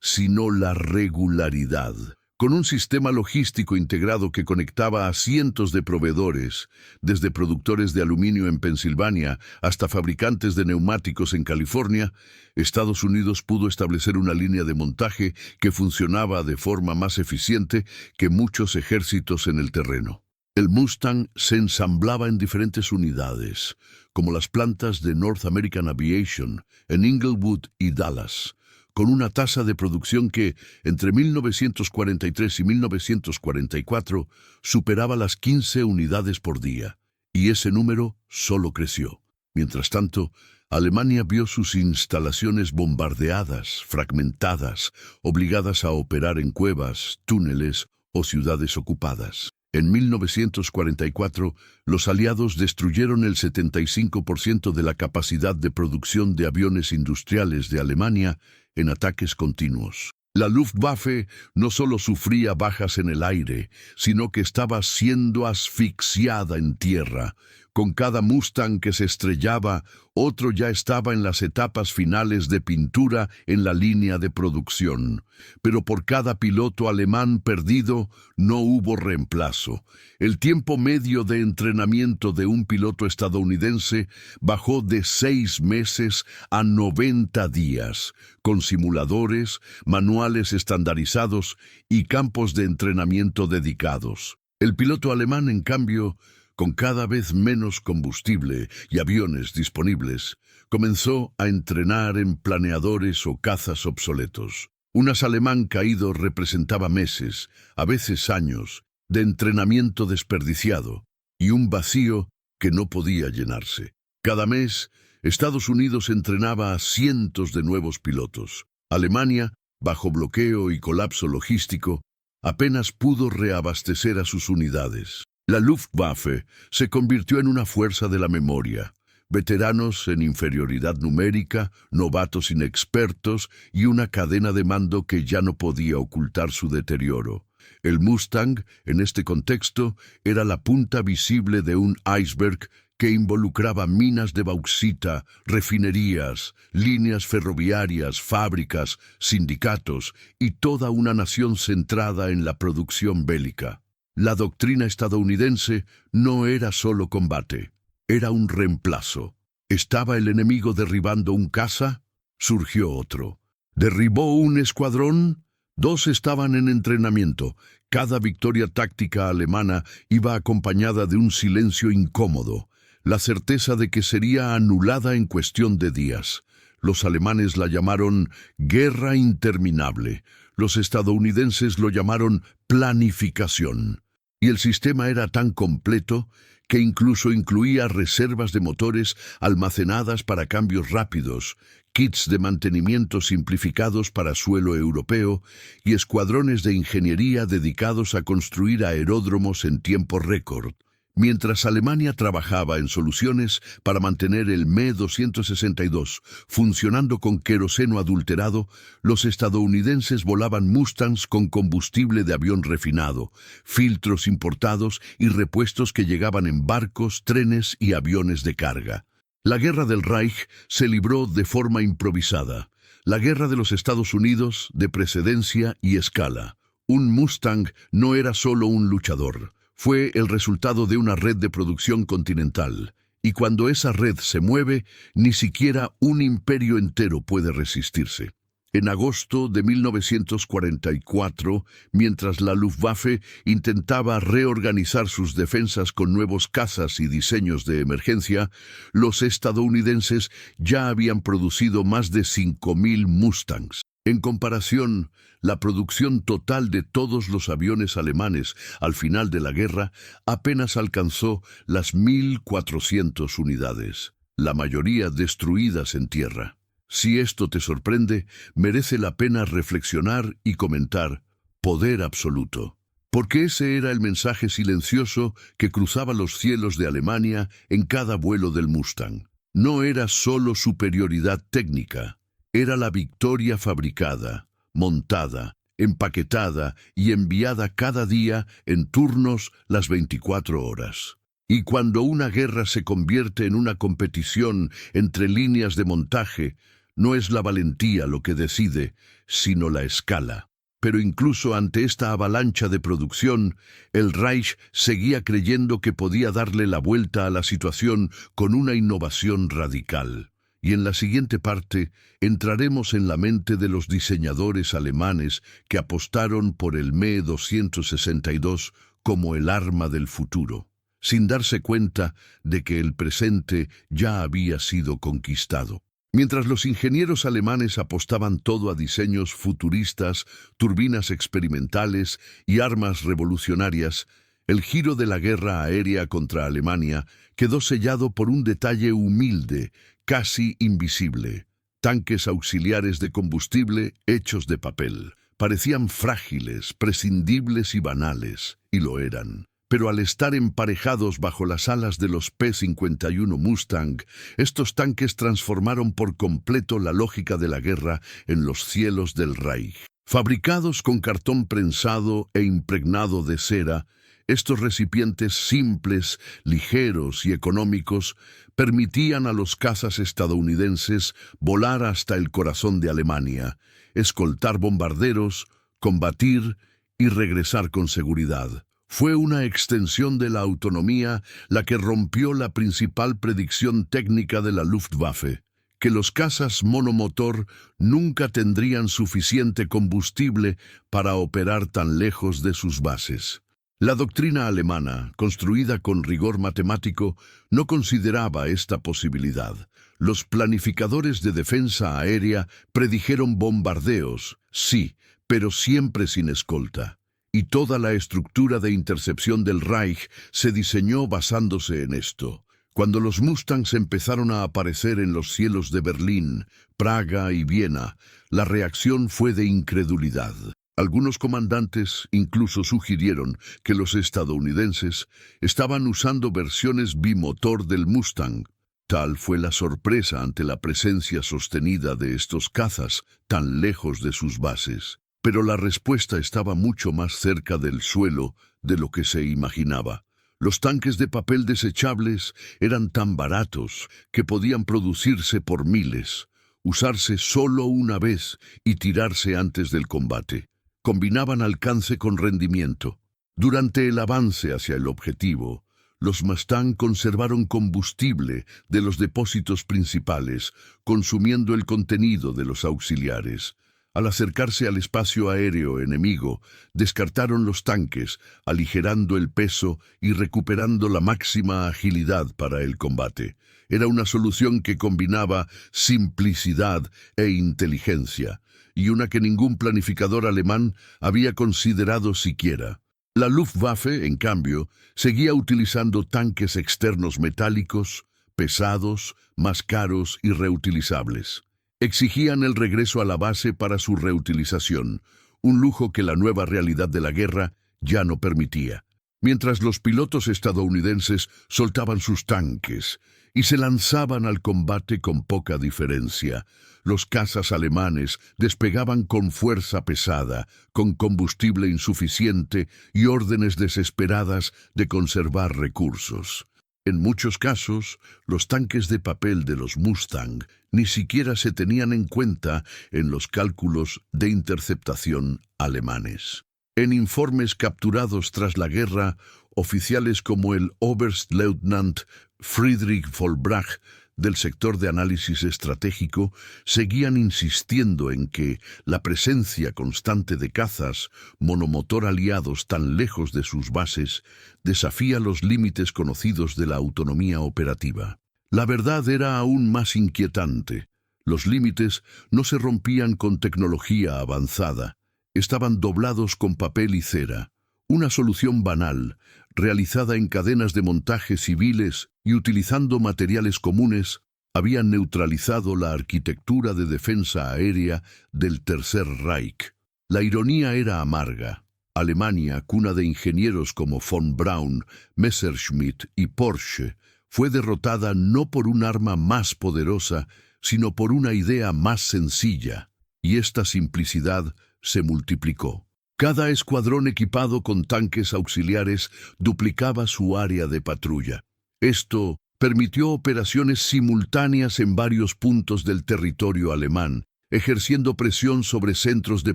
sino la regularidad. Con un sistema logístico integrado que conectaba a cientos de proveedores, desde productores de aluminio en Pensilvania hasta fabricantes de neumáticos en California, Estados Unidos pudo establecer una línea de montaje que funcionaba de forma más eficiente que muchos ejércitos en el terreno. El Mustang se ensamblaba en diferentes unidades, como las plantas de North American Aviation en Inglewood y Dallas, con una tasa de producción que, entre 1943 y 1944, superaba las 15 unidades por día, y ese número solo creció. Mientras tanto, Alemania vio sus instalaciones bombardeadas, fragmentadas, obligadas a operar en cuevas, túneles o ciudades ocupadas. En 1944, los aliados destruyeron el 75% de la capacidad de producción de aviones industriales de Alemania en ataques continuos. La Luftwaffe no solo sufría bajas en el aire, sino que estaba siendo asfixiada en tierra. Con cada Mustang que se estrellaba, otro ya estaba en las etapas finales de pintura en la línea de producción. Pero por cada piloto alemán perdido, no hubo reemplazo. El tiempo medio de entrenamiento de un piloto estadounidense bajó de 6 meses a 90 días, con simuladores, manuales estandarizados y campos de entrenamiento dedicados. El piloto alemán, en cambio, con cada vez menos combustible y aviones disponibles, comenzó a entrenar en planeadores o cazas obsoletos. Un as alemán caído representaba meses, a veces años, de entrenamiento desperdiciado y un vacío que no podía llenarse. Cada mes, Estados Unidos entrenaba a cientos de nuevos pilotos. Alemania, bajo bloqueo y colapso logístico, apenas pudo reabastecer a sus unidades. La Luftwaffe se convirtió en una fuerza de la memoria. Veteranos en inferioridad numérica, novatos inexpertos y una cadena de mando que ya no podía ocultar su deterioro. El Mustang, en este contexto, era la punta visible de un iceberg que involucraba minas de bauxita, refinerías, líneas ferroviarias, fábricas, sindicatos y toda una nación centrada en la producción bélica. La doctrina estadounidense no era solo combate, era un reemplazo. ¿Estaba el enemigo derribando un caza? Surgió otro. ¿Derribó un escuadrón? 2 estaban en entrenamiento. Cada victoria táctica alemana iba acompañada de un silencio incómodo, la certeza de que sería anulada en cuestión de días. Los alemanes la llamaron guerra interminable. Los estadounidenses lo llamaron planificación. Y el sistema era tan completo que incluso incluía reservas de motores almacenadas para cambios rápidos, kits de mantenimiento simplificados para suelo europeo y escuadrones de ingeniería dedicados a construir aeródromos en tiempo récord. Mientras Alemania trabajaba en soluciones para mantener el Me-262 funcionando con queroseno adulterado, los estadounidenses volaban Mustangs con combustible de avión refinado, filtros importados y repuestos que llegaban en barcos, trenes y aviones de carga. La guerra del Reich se libró de forma improvisada. La guerra de los Estados Unidos, de precedencia y escala. Un Mustang no era solo un luchador. Fue el resultado de una red de producción continental, y cuando esa red se mueve, ni siquiera un imperio entero puede resistirse. En agosto de 1944, mientras la Luftwaffe intentaba reorganizar sus defensas con nuevos cazas y diseños de emergencia, los estadounidenses ya habían producido más de 5.000 Mustangs. En comparación, la producción total de todos los aviones alemanes al final de la guerra apenas alcanzó las 1.400 unidades, la mayoría destruidas en tierra. Si esto te sorprende, merece la pena reflexionar y comentar: poder absoluto. Porque ese era el mensaje silencioso que cruzaba los cielos de Alemania en cada vuelo del Mustang. No era solo superioridad técnica. Era la victoria fabricada, montada, empaquetada y enviada cada día en turnos las 24 horas. Y cuando una guerra se convierte en una competición entre líneas de montaje, no es la valentía lo que decide, sino la escala. Pero incluso ante esta avalancha de producción, el Reich seguía creyendo que podía darle la vuelta a la situación con una innovación radical. Y en la siguiente parte entraremos en la mente de los diseñadores alemanes que apostaron por el Me 262 como el arma del futuro, sin darse cuenta de que el presente ya había sido conquistado. Mientras los ingenieros alemanes apostaban todo a diseños futuristas, turbinas experimentales y armas revolucionarias, el giro de la guerra aérea contra Alemania quedó sellado por un detalle humilde, casi invisible: tanques auxiliares de combustible hechos de papel. Parecían frágiles, prescindibles y banales, y lo eran. Pero al estar emparejados bajo las alas de los P-51 Mustang, estos tanques transformaron por completo la lógica de la guerra en los cielos del Reich. Fabricados con cartón prensado e impregnado de cera, estos recipientes simples, ligeros y económicos permitían a los cazas estadounidenses volar hasta el corazón de Alemania, escoltar bombarderos, combatir y regresar con seguridad. Fue una extensión de la autonomía la que rompió la principal predicción técnica de la Luftwaffe: que los cazas monomotor nunca tendrían suficiente combustible para operar tan lejos de sus bases. La doctrina alemana, construida con rigor matemático, no consideraba esta posibilidad. Los planificadores de defensa aérea predijeron bombardeos, sí, pero siempre sin escolta. Y toda la estructura de intercepción del Reich se diseñó basándose en esto. Cuando los Mustangs empezaron a aparecer en los cielos de Berlín, Praga y Viena, la reacción fue de incredulidad. Algunos comandantes incluso sugirieron que los estadounidenses estaban usando versiones bimotor del Mustang. Tal fue la sorpresa ante la presencia sostenida de estos cazas tan lejos de sus bases. Pero la respuesta estaba mucho más cerca del suelo de lo que se imaginaba. Los tanques de papel desechables eran tan baratos que podían producirse por miles, usarse solo una vez y tirarse antes del combate. Combinaban alcance con rendimiento. Durante el avance hacia el objetivo, los Mustang conservaron combustible de los depósitos principales, consumiendo el contenido de los auxiliares. Al acercarse al espacio aéreo enemigo, descartaron los tanques, aligerando el peso y recuperando la máxima agilidad para el combate. Era una solución que combinaba simplicidad e inteligencia, y una que ningún planificador alemán había considerado siquiera. La Luftwaffe, en cambio, seguía utilizando tanques externos metálicos, pesados, más caros y reutilizables. Exigían el regreso a la base para su reutilización, un lujo que la nueva realidad de la guerra ya no permitía. Mientras los pilotos estadounidenses soltaban sus tanques y se lanzaban al combate con poca diferencia, los cazas alemanes despegaban con fuerza pesada, con combustible insuficiente y órdenes desesperadas de conservar recursos. En muchos casos, los tanques de papel de los Mustang ni siquiera se tenían en cuenta en los cálculos de interceptación alemanes. En informes capturados tras la guerra, oficiales como el Oberstleutnant Friedrich Vollbrach del sector de análisis estratégico seguían insistiendo en que la presencia constante de cazas monomotor aliados tan lejos de sus bases desafía los límites conocidos de la autonomía operativa. La verdad era aún más inquietante. Los límites no se rompían con tecnología avanzada, estaban doblados con papel y cera. Una solución banal, realizada en cadenas de montaje civiles y utilizando materiales comunes, había neutralizado la arquitectura de defensa aérea del Tercer Reich. La ironía era amarga. Alemania, cuna de ingenieros como von Braun, Messerschmitt y Porsche, fue derrotada no por un arma más poderosa, sino por una idea más sencilla, y esta simplicidad se multiplicó. Cada escuadrón equipado con tanques auxiliares duplicaba su área de patrulla. Esto permitió operaciones simultáneas en varios puntos del territorio alemán, ejerciendo presión sobre centros de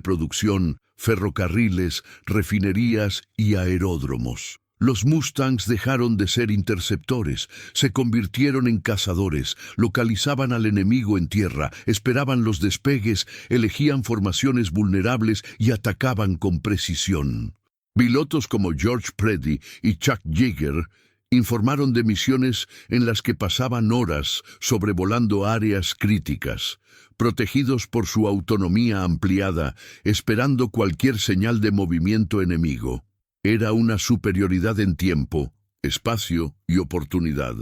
producción, ferrocarriles, refinerías y aeródromos. Los Mustangs dejaron de ser interceptores, se convirtieron en cazadores, localizaban al enemigo en tierra, esperaban los despegues, elegían formaciones vulnerables y atacaban con precisión. Pilotos como George Preddy y Chuck Yeager informaron de misiones en las que pasaban horas sobrevolando áreas críticas, protegidos por su autonomía ampliada, esperando cualquier señal de movimiento enemigo. Era una superioridad en tiempo, espacio y oportunidad,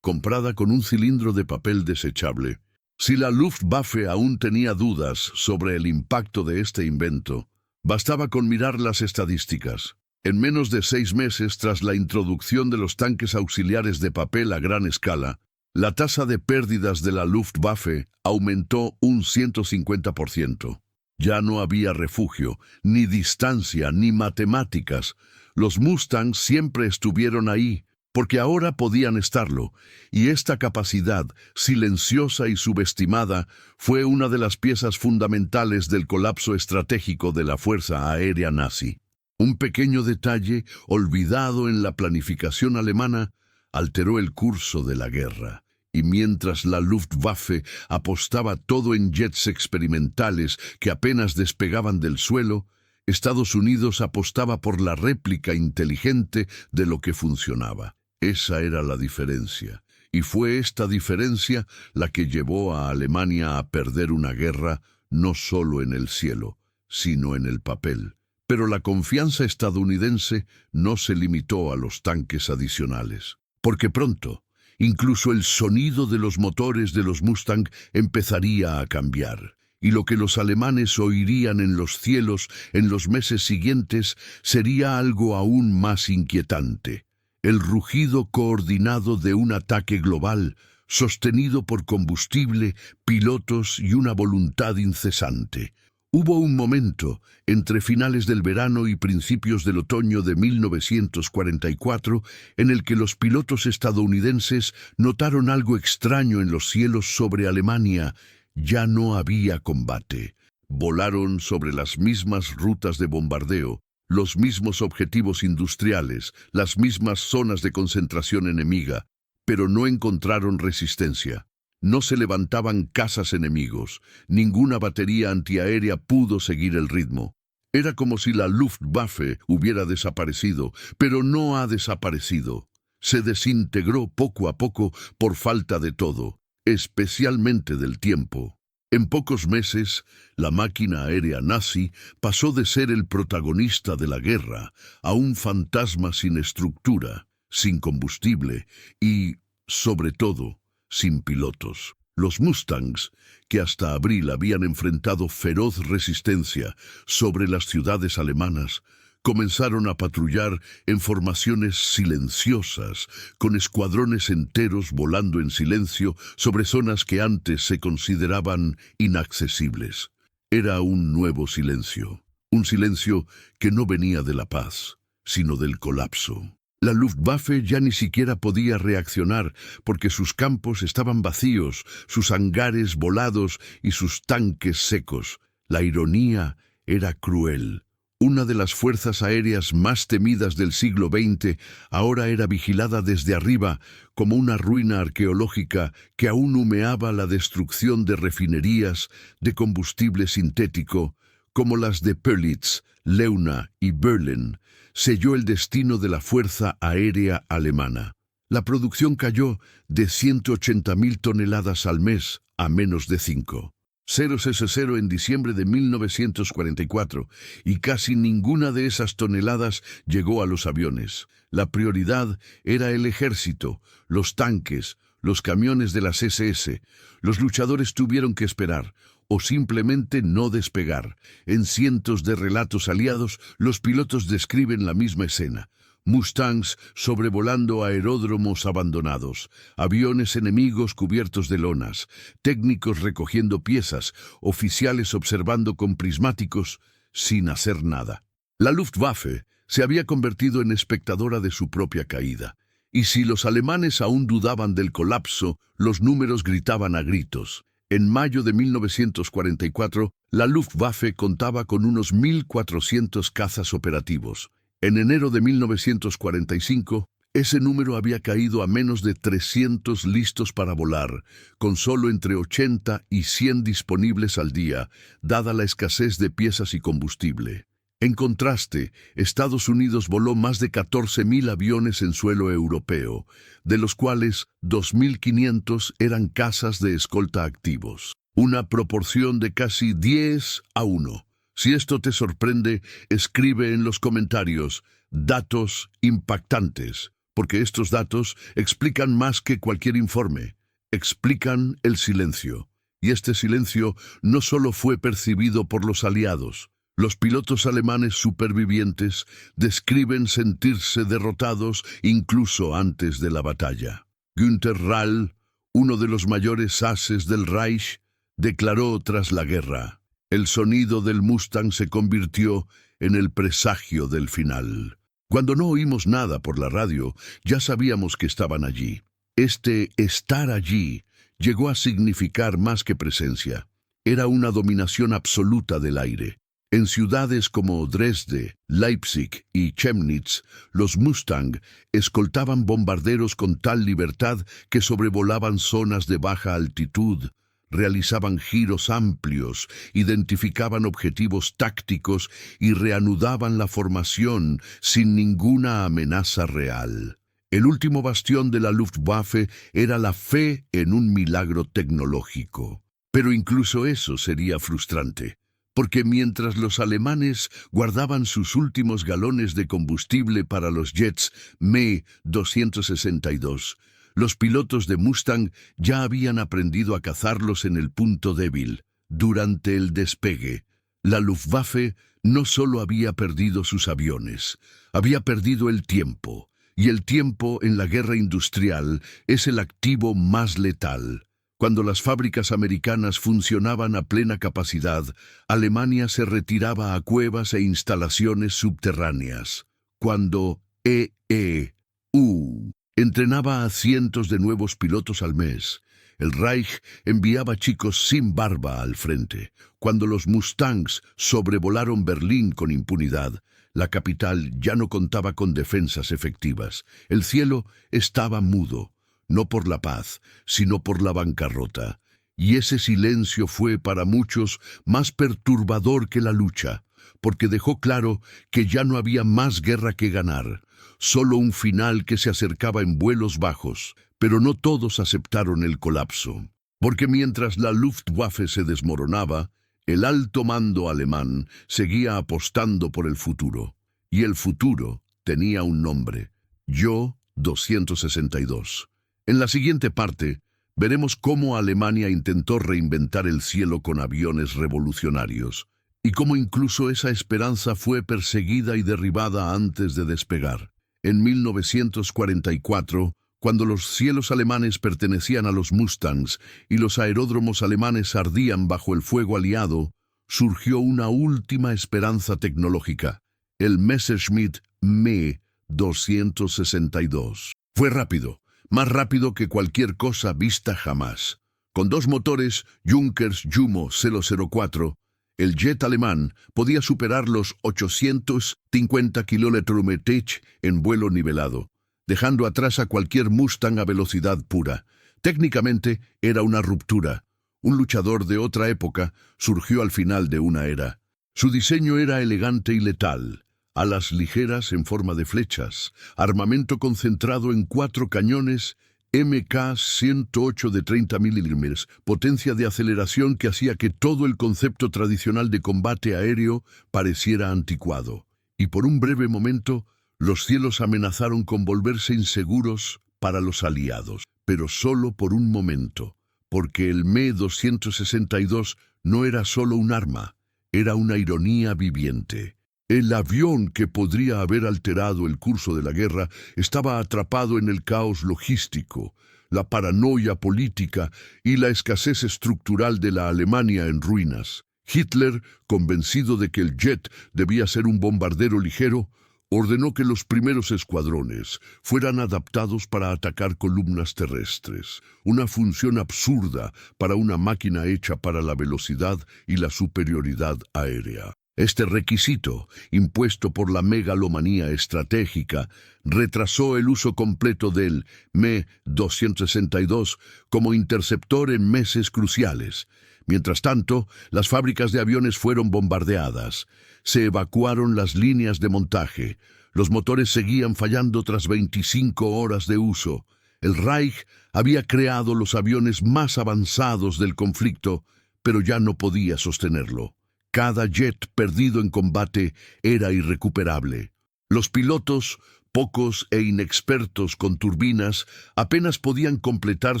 comprada con un cilindro de papel desechable. Si la Luftwaffe aún tenía dudas sobre el impacto de este invento, bastaba con mirar las estadísticas. En menos de 6 meses tras la introducción de los tanques auxiliares de papel a gran escala, la tasa de pérdidas de la Luftwaffe aumentó un 150%. Ya no había refugio, ni distancia, ni matemáticas. Los Mustangs siempre estuvieron ahí, porque ahora podían estarlo, y esta capacidad, silenciosa y subestimada, fue una de las piezas fundamentales del colapso estratégico de la Fuerza Aérea Nazi. Un pequeño detalle, olvidado en la planificación alemana, alteró el curso de la guerra. Y mientras la Luftwaffe apostaba todo en jets experimentales que apenas despegaban del suelo, Estados Unidos apostaba por la réplica inteligente de lo que funcionaba. Esa era la diferencia. Y fue esta diferencia la que llevó a Alemania a perder una guerra no solo en el cielo, sino en el papel. Pero la confianza estadounidense no se limitó a los tanques adicionales. Porque pronto, incluso el sonido de los motores de los Mustang empezaría a cambiar, y lo que los alemanes oirían en los cielos en los meses siguientes sería algo aún más inquietante: el rugido coordinado de un ataque global, sostenido por combustible, pilotos y una voluntad incesante. Hubo un momento, entre finales del verano y principios del otoño de 1944, en el que los pilotos estadounidenses notaron algo extraño en los cielos sobre Alemania. Ya no había combate. Volaron sobre las mismas rutas de bombardeo, los mismos objetivos industriales, las mismas zonas de concentración enemiga, pero no encontraron resistencia. No se levantaban cazas enemigos, ninguna batería antiaérea pudo seguir el ritmo. Era como si la Luftwaffe hubiera desaparecido, pero no ha desaparecido. Se desintegró poco a poco por falta de todo, especialmente del tiempo. En pocos meses, la máquina aérea nazi pasó de ser el protagonista de la guerra a un fantasma sin estructura, sin combustible y, sobre todo, sin pilotos. Los Mustangs, que hasta abril habían enfrentado feroz resistencia sobre las ciudades alemanas, comenzaron a patrullar en formaciones silenciosas, con escuadrones enteros volando en silencio sobre zonas que antes se consideraban inaccesibles. Era un nuevo silencio, un silencio que no venía de la paz, sino del colapso. La Luftwaffe ya ni siquiera podía reaccionar porque sus campos estaban vacíos, sus hangares volados y sus tanques secos. La ironía era cruel. Una de las fuerzas aéreas más temidas del siglo XX ahora era vigilada desde arriba como una ruina arqueológica que aún humeaba la destrucción de refinerías de combustible sintético, como las de Pölitz, Leuna y Berlin. Selló el destino de la Fuerza Aérea Alemana. La producción cayó de 180.000 toneladas al mes a menos de 5. 0 en diciembre de 1944, y casi ninguna de esas toneladas llegó a los aviones. La prioridad era el ejército, los tanques, los camiones de las SS. Los luchadores tuvieron que esperar, o simplemente no despegar. En cientos de relatos aliados, los pilotos describen la misma escena. Mustangs sobrevolando aeródromos abandonados, aviones enemigos cubiertos de lonas, técnicos recogiendo piezas, oficiales observando con prismáticos, sin hacer nada. La Luftwaffe se había convertido en espectadora de su propia caída. Y si los alemanes aún dudaban del colapso, los números gritaban a gritos. En mayo de 1944, la Luftwaffe contaba con unos 1.400 cazas operativos. En enero de 1945, ese número había caído a menos de 300 listos para volar, con solo entre 80 y 100 disponibles al día, dada la escasez de piezas y combustible. En contraste, Estados Unidos voló más de 14.000 aviones en suelo europeo, de los cuales 2.500 eran cazas de escolta activos. Una proporción de casi 10-1. Si esto te sorprende, escribe en los comentarios datos impactantes, porque estos datos explican más que cualquier informe. Explican el silencio. Y este silencio no solo fue percibido por los aliados. Los pilotos alemanes supervivientes describen sentirse derrotados incluso antes de la batalla. Günther Rall, uno de los mayores ases del Reich, declaró tras la guerra: el sonido del Mustang se convirtió en el presagio del final. Cuando no oímos nada por la radio, ya sabíamos que estaban allí. Este estar allí llegó a significar más que presencia. Era una dominación absoluta del aire. En ciudades como Dresde, Leipzig y Chemnitz, los Mustang escoltaban bombarderos con tal libertad que sobrevolaban zonas de baja altitud, realizaban giros amplios, identificaban objetivos tácticos y reanudaban la formación sin ninguna amenaza real. El último bastión de la Luftwaffe era la fe en un milagro tecnológico. Pero incluso eso sería frustrante, porque mientras los alemanes guardaban sus últimos galones de combustible para los jets Me-262, los pilotos de Mustang ya habían aprendido a cazarlos en el punto débil. Durante el despegue, la Luftwaffe no solo había perdido sus aviones, había perdido el tiempo, y el tiempo en la guerra industrial es el activo más letal. Cuando las fábricas americanas funcionaban a plena capacidad, Alemania se retiraba a cuevas e instalaciones subterráneas. Cuando EEU entrenaba a cientos de nuevos pilotos al mes, el Reich enviaba chicos sin barba al frente. Cuando los Mustangs sobrevolaron Berlín con impunidad, la capital ya no contaba con defensas efectivas. El cielo estaba mudo. No por la paz, sino por la bancarrota. Y ese silencio fue para muchos más perturbador que la lucha, porque dejó claro que ya no había más guerra que ganar, solo un final que se acercaba en vuelos bajos. Pero no todos aceptaron el colapso, porque mientras la Luftwaffe se desmoronaba, el alto mando alemán seguía apostando por el futuro. Y el futuro tenía un nombre: Yo-262. En la siguiente parte, veremos cómo Alemania intentó reinventar el cielo con aviones revolucionarios, y cómo incluso esa esperanza fue perseguida y derribada antes de despegar. En 1944, cuando los cielos alemanes pertenecían a los Mustangs y los aeródromos alemanes ardían bajo el fuego aliado, surgió una última esperanza tecnológica: el Messerschmitt Me-262. Fue rápido. Más rápido que cualquier cosa vista jamás. Con 2 motores Junkers Jumo 004, el jet alemán podía superar los 850 km/h en vuelo nivelado, dejando atrás a cualquier Mustang a velocidad pura. Técnicamente era una ruptura. Un luchador de otra época surgió al final de una era. Su diseño era elegante y letal. Alas ligeras en forma de flechas, armamento concentrado en 4 cañones MK-108 de 30 mm, potencia de aceleración que hacía que todo el concepto tradicional de combate aéreo pareciera anticuado. Y por un breve momento, los cielos amenazaron con volverse inseguros para los aliados. Pero solo por un momento, porque el Me-262 no era solo un arma, era una ironía viviente. El avión que podría haber alterado el curso de la guerra estaba atrapado en el caos logístico, la paranoia política y la escasez estructural de la Alemania en ruinas. Hitler, convencido de que el jet debía ser un bombardero ligero, Ordenó que los primeros escuadrones fueran adaptados para atacar columnas terrestres, una función absurda para una máquina hecha para la velocidad y la superioridad aérea. Este requisito, impuesto por la megalomanía estratégica, retrasó el uso completo del Me-262 como interceptor en meses cruciales. Mientras tanto, las fábricas de aviones fueron bombardeadas. Se evacuaron las líneas de montaje. Los motores seguían fallando tras 25 horas de uso. El Reich había creado los aviones más avanzados del conflicto, pero ya no podía sostenerlo. Cada jet perdido en combate era irrecuperable. Los pilotos, pocos e inexpertos con turbinas, apenas podían completar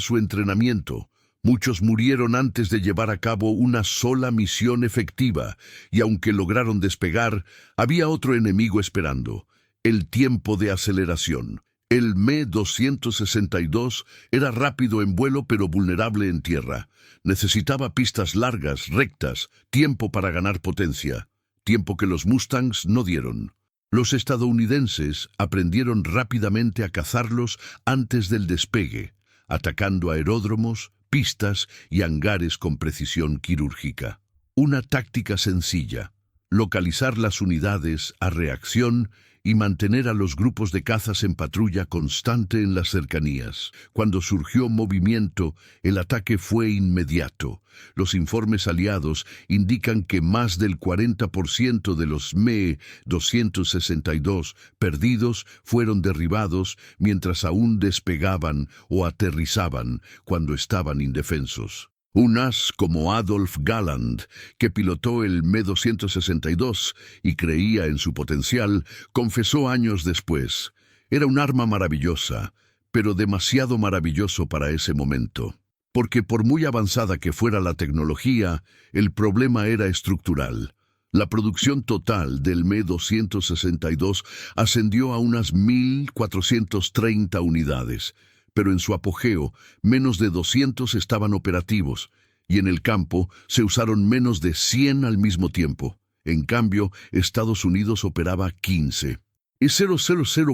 su entrenamiento. Muchos murieron antes de llevar a cabo una sola misión efectiva, y aunque lograron despegar, había otro enemigo esperando: el tiempo de aceleración. El Me-262 era rápido en vuelo pero vulnerable en tierra. Necesitaba pistas largas, rectas, tiempo para ganar potencia, tiempo que los Mustangs no dieron. Los estadounidenses aprendieron rápidamente a cazarlos antes del despegue, atacando aeródromos, pistas y hangares con precisión quirúrgica. Una táctica sencilla: localizar las unidades a reacción y mantener a los grupos de cazas en patrulla constante en las cercanías. Cuando surgió movimiento, el ataque fue inmediato. Los informes aliados indican que más del 40% de los Me-262 perdidos fueron derribados mientras aún despegaban o aterrizaban cuando estaban indefensos. Un as como Adolf Galland, que pilotó el Me-262 y creía en su potencial, confesó años después: era un arma maravillosa, pero demasiado maravilloso para ese momento. Porque por muy avanzada que fuera la tecnología, el problema era estructural. La producción total del Me-262 ascendió a unas 1.430 unidades. Pero en su apogeo, menos de 200 estaban operativos, y en el campo se usaron menos de 100 al mismo tiempo. En cambio, Estados Unidos operaba 15. Y 000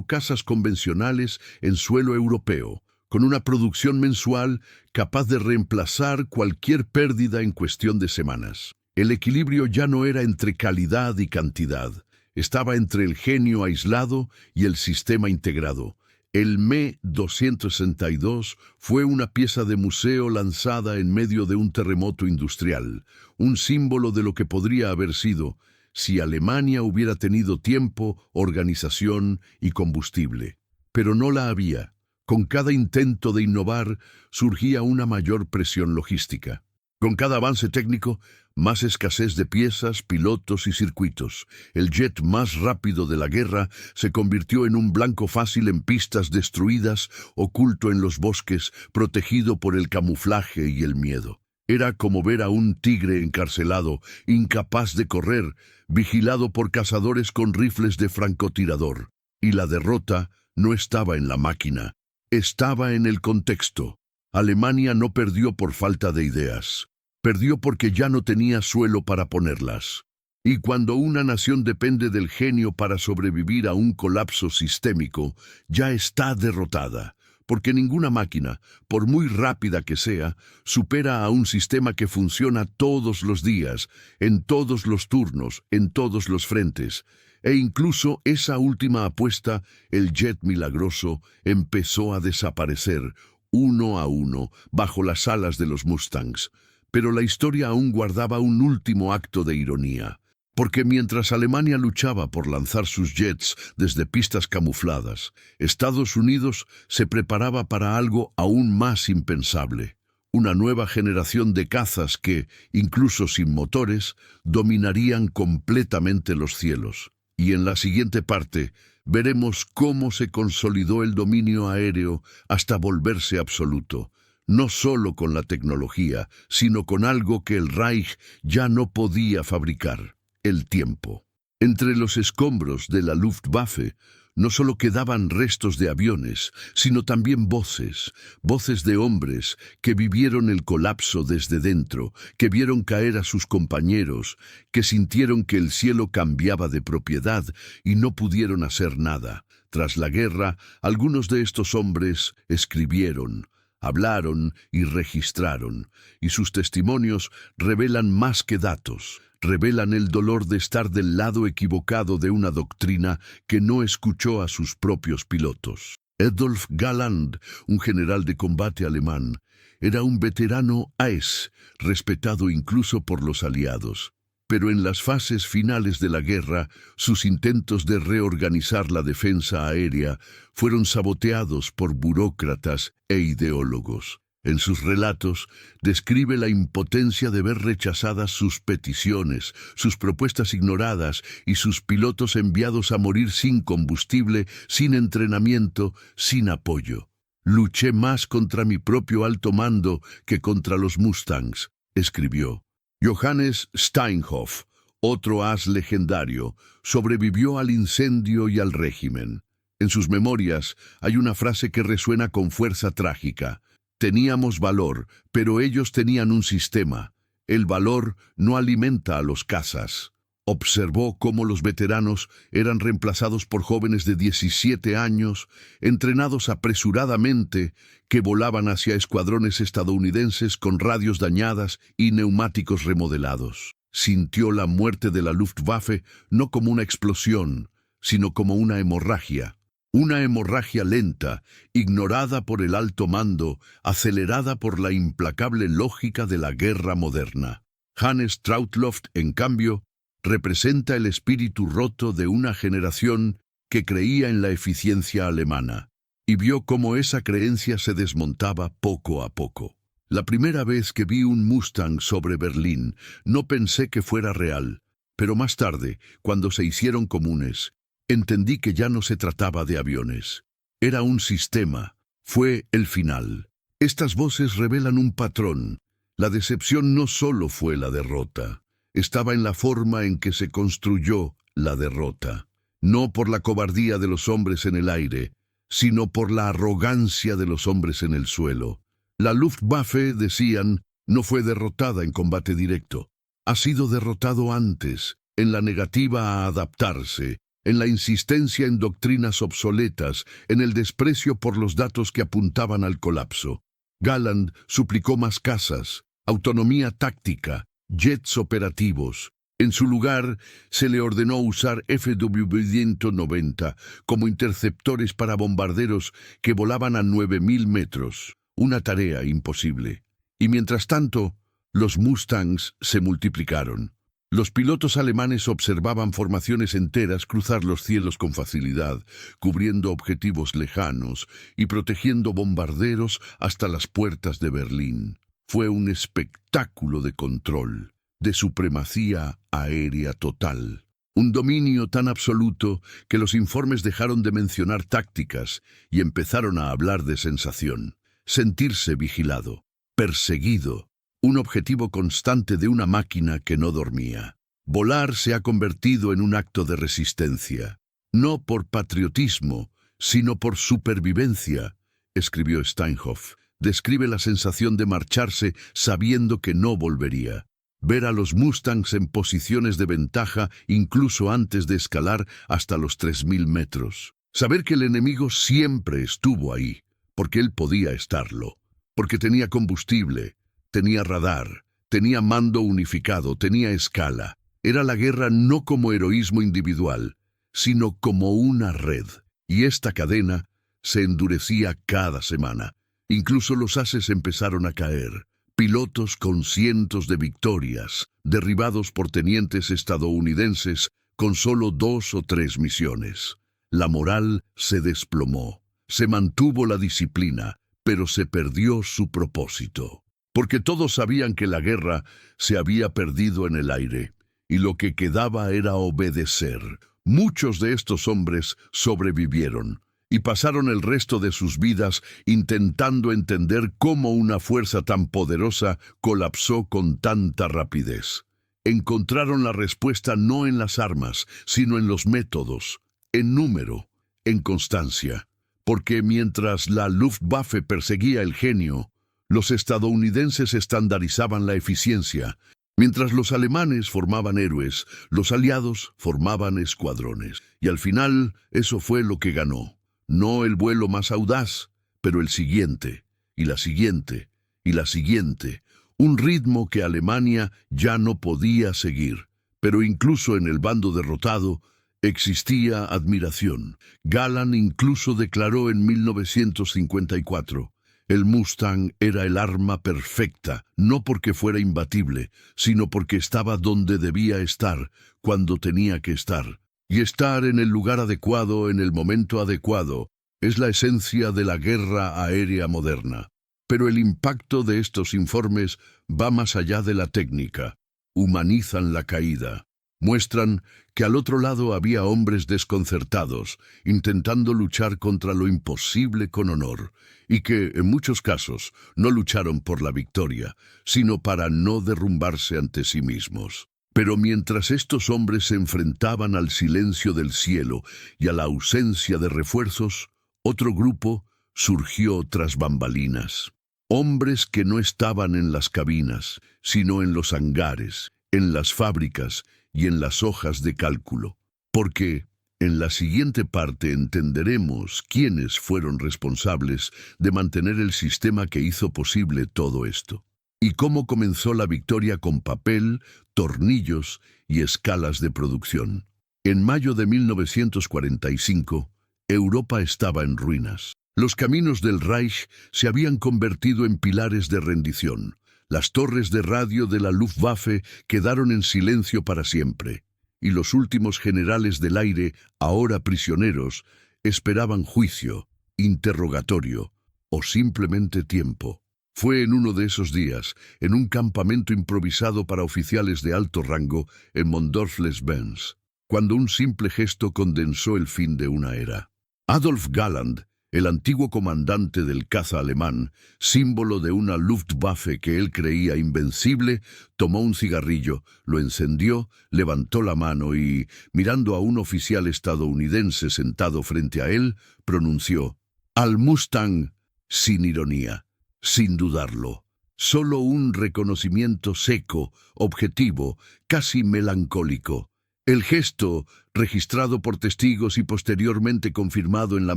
cazas convencionales en suelo europeo, con una producción mensual capaz de reemplazar cualquier pérdida en cuestión de semanas. El equilibrio ya no era entre calidad y cantidad, estaba entre el genio aislado y el sistema integrado. El Me-262 fue una pieza de museo lanzada en medio de un terremoto industrial, un símbolo de lo que podría haber sido si Alemania hubiera tenido tiempo, organización y combustible. Pero no la había. Con cada intento de innovar surgía una mayor presión logística. Con cada avance técnico, más escasez de piezas, pilotos y circuitos. El jet más rápido de la guerra se convirtió en un blanco fácil en pistas destruidas, oculto en los bosques, protegido por el camuflaje y el miedo. Era como ver a un tigre encarcelado, incapaz de correr, vigilado por cazadores con rifles de francotirador. Y la derrota no estaba en la máquina, estaba en el contexto. Alemania no perdió por falta de ideas. Perdió porque ya no tenía suelo para ponerlas. Y cuando una nación depende del genio para sobrevivir a un colapso sistémico, ya está derrotada, porque ninguna máquina, por muy rápida que sea, supera a un sistema que funciona todos los días, en todos los turnos, en todos los frentes. E incluso esa última apuesta, el jet milagroso, empezó a desaparecer, uno a uno, bajo las alas de los Mustangs. Pero la historia aún guardaba un último acto de ironía, porque mientras Alemania luchaba por lanzar sus jets desde pistas camufladas, Estados Unidos se preparaba para algo aún más impensable: una nueva generación de cazas que, incluso sin motores, dominarían completamente los cielos. Y en la siguiente parte veremos cómo se consolidó el dominio aéreo hasta volverse absoluto, no solo con la tecnología, sino con algo que el Reich ya no podía fabricar: el tiempo. Entre los escombros de la Luftwaffe No solo quedaban restos de aviones, sino también voces, voces de hombres que vivieron el colapso desde dentro, que vieron caer a sus compañeros, que sintieron que el cielo cambiaba de propiedad y no pudieron hacer nada. Tras la guerra, algunos de estos hombres escribieron, hablaron y registraron, y sus testimonios revelan más que datos. Revelan el dolor de estar del lado equivocado de una doctrina que no escuchó a sus propios pilotos. Adolf Galland, un general de combate alemán, era un veterano AES, respetado incluso por los aliados. Pero en las fases finales de la guerra, sus intentos de reorganizar la defensa aérea fueron saboteados por burócratas e ideólogos. En sus relatos, describe la impotencia de ver rechazadas sus peticiones, sus propuestas ignoradas y sus pilotos enviados a morir sin combustible, sin entrenamiento, sin apoyo. «Luché más contra mi propio alto mando que contra los Mustangs», escribió. Johannes Steinhoff, otro as legendario, sobrevivió al incendio y al régimen. En sus memorias hay una frase que resuena con fuerza trágica. Teníamos valor, pero ellos tenían un sistema. El valor no alimenta a los cazas. Observó cómo los veteranos eran reemplazados por jóvenes de 17 años, entrenados apresuradamente, que volaban hacia escuadrones estadounidenses con radios dañadas y neumáticos remodelados. Sintió la muerte de la Luftwaffe no como una explosión, sino como una hemorragia. Una hemorragia lenta, ignorada por el alto mando, acelerada por la implacable lógica de la guerra moderna. Hannes Trautloff, en cambio, representa el espíritu roto de una generación que creía en la eficiencia alemana, y vio cómo esa creencia se desmontaba poco a poco. La primera vez que vi un Mustang sobre Berlín, no pensé que fuera real, pero más tarde, cuando se hicieron comunes, entendí que ya no se trataba de aviones. Era un sistema. Fue el final. Estas voces revelan un patrón. La decepción no solo fue la derrota. Estaba en la forma en que se construyó la derrota. No por la cobardía de los hombres en el aire, sino por la arrogancia de los hombres en el suelo. La Luftwaffe, decían, no fue derrotada en combate directo. Ha sido derrotado antes, en la negativa a adaptarse, en la insistencia en doctrinas obsoletas, en el desprecio por los datos que apuntaban al colapso. Galland suplicó más cazas, autonomía táctica, jets operativos. En su lugar, se le ordenó usar FW-190 como interceptores para bombarderos que volaban a 9.000 metros, una tarea imposible. Y mientras tanto, los Mustangs se multiplicaron. Los pilotos alemanes observaban formaciones enteras cruzar los cielos con facilidad, cubriendo objetivos lejanos y protegiendo bombarderos hasta las puertas de Berlín. Fue un espectáculo de control, de supremacía aérea total. Un dominio tan absoluto que los informes dejaron de mencionar tácticas y empezaron a hablar de sensación. Sentirse vigilado, perseguido. Un objetivo constante de una máquina que no dormía. Volar se ha convertido en un acto de resistencia, no por patriotismo, sino por supervivencia, escribió Steinhoff. Describe la sensación de marcharse sabiendo que no volvería. Ver a los Mustangs en posiciones de ventaja incluso antes de escalar hasta los 3.000 metros. Saber que el enemigo siempre estuvo ahí, porque él podía estarlo, porque tenía combustible, tenía radar, tenía mando unificado, tenía escala. Era la guerra no como heroísmo individual, sino como una red. Y esta cadena se endurecía cada semana. Incluso los ases empezaron a caer. Pilotos con cientos de victorias, derribados por tenientes estadounidenses con solo 2 o 3 misiones. La moral se desplomó. Se mantuvo la disciplina, pero se perdió su propósito. Porque todos sabían que la guerra se había perdido en el aire, y lo que quedaba era obedecer. Muchos de estos hombres sobrevivieron, y pasaron el resto de sus vidas intentando entender cómo una fuerza tan poderosa colapsó con tanta rapidez. Encontraron la respuesta no en las armas, sino en los métodos, en número, en constancia, porque mientras la Luftwaffe perseguía el genio, los estadounidenses estandarizaban la eficiencia. Mientras los alemanes formaban héroes, los aliados formaban escuadrones. Y al final, eso fue lo que ganó. No el vuelo más audaz, pero el siguiente, y la siguiente, y la siguiente. Un ritmo que Alemania ya no podía seguir. Pero incluso en el bando derrotado, existía admiración. Galland incluso declaró en 1954, el Mustang era el arma perfecta, no porque fuera imbatible, sino porque estaba donde debía estar, cuando tenía que estar. Y estar en el lugar adecuado, en el momento adecuado, es la esencia de la guerra aérea moderna. Pero el impacto de estos informes va más allá de la técnica. Humanizan la caída. Muestran que al otro lado había hombres desconcertados, intentando luchar contra lo imposible con honor, y que, en muchos casos, no lucharon por la victoria, sino para no derrumbarse ante sí mismos. Pero mientras estos hombres se enfrentaban al silencio del cielo y a la ausencia de refuerzos, otro grupo surgió tras bambalinas. Hombres que no estaban en las cabinas, sino en los hangares, en las fábricas y en las hojas de cálculo. Porque en la siguiente parte entenderemos quiénes fueron responsables de mantener el sistema que hizo posible todo esto, y cómo comenzó la victoria con papel, tornillos y escalas de producción. En mayo de 1945, Europa estaba en ruinas. Los caminos del Reich se habían convertido en pilares de rendición. Las torres de radio de la Luftwaffe quedaron en silencio para siempre, y los últimos generales del aire, ahora prisioneros, esperaban juicio, interrogatorio o simplemente tiempo. Fue en uno de esos días, en un campamento improvisado para oficiales de alto rango en Mondorf-les-Bains, cuando un simple gesto condensó el fin de una era. Adolf Galland, el antiguo comandante del caza alemán, símbolo de una Luftwaffe que él creía invencible, tomó un cigarrillo, lo encendió, levantó la mano y, mirando a un oficial estadounidense sentado frente a él, pronunció: «Al Mustang», sin ironía, sin dudarlo. Solo un reconocimiento seco, objetivo, casi melancólico. El gesto, registrado por testigos y posteriormente confirmado en la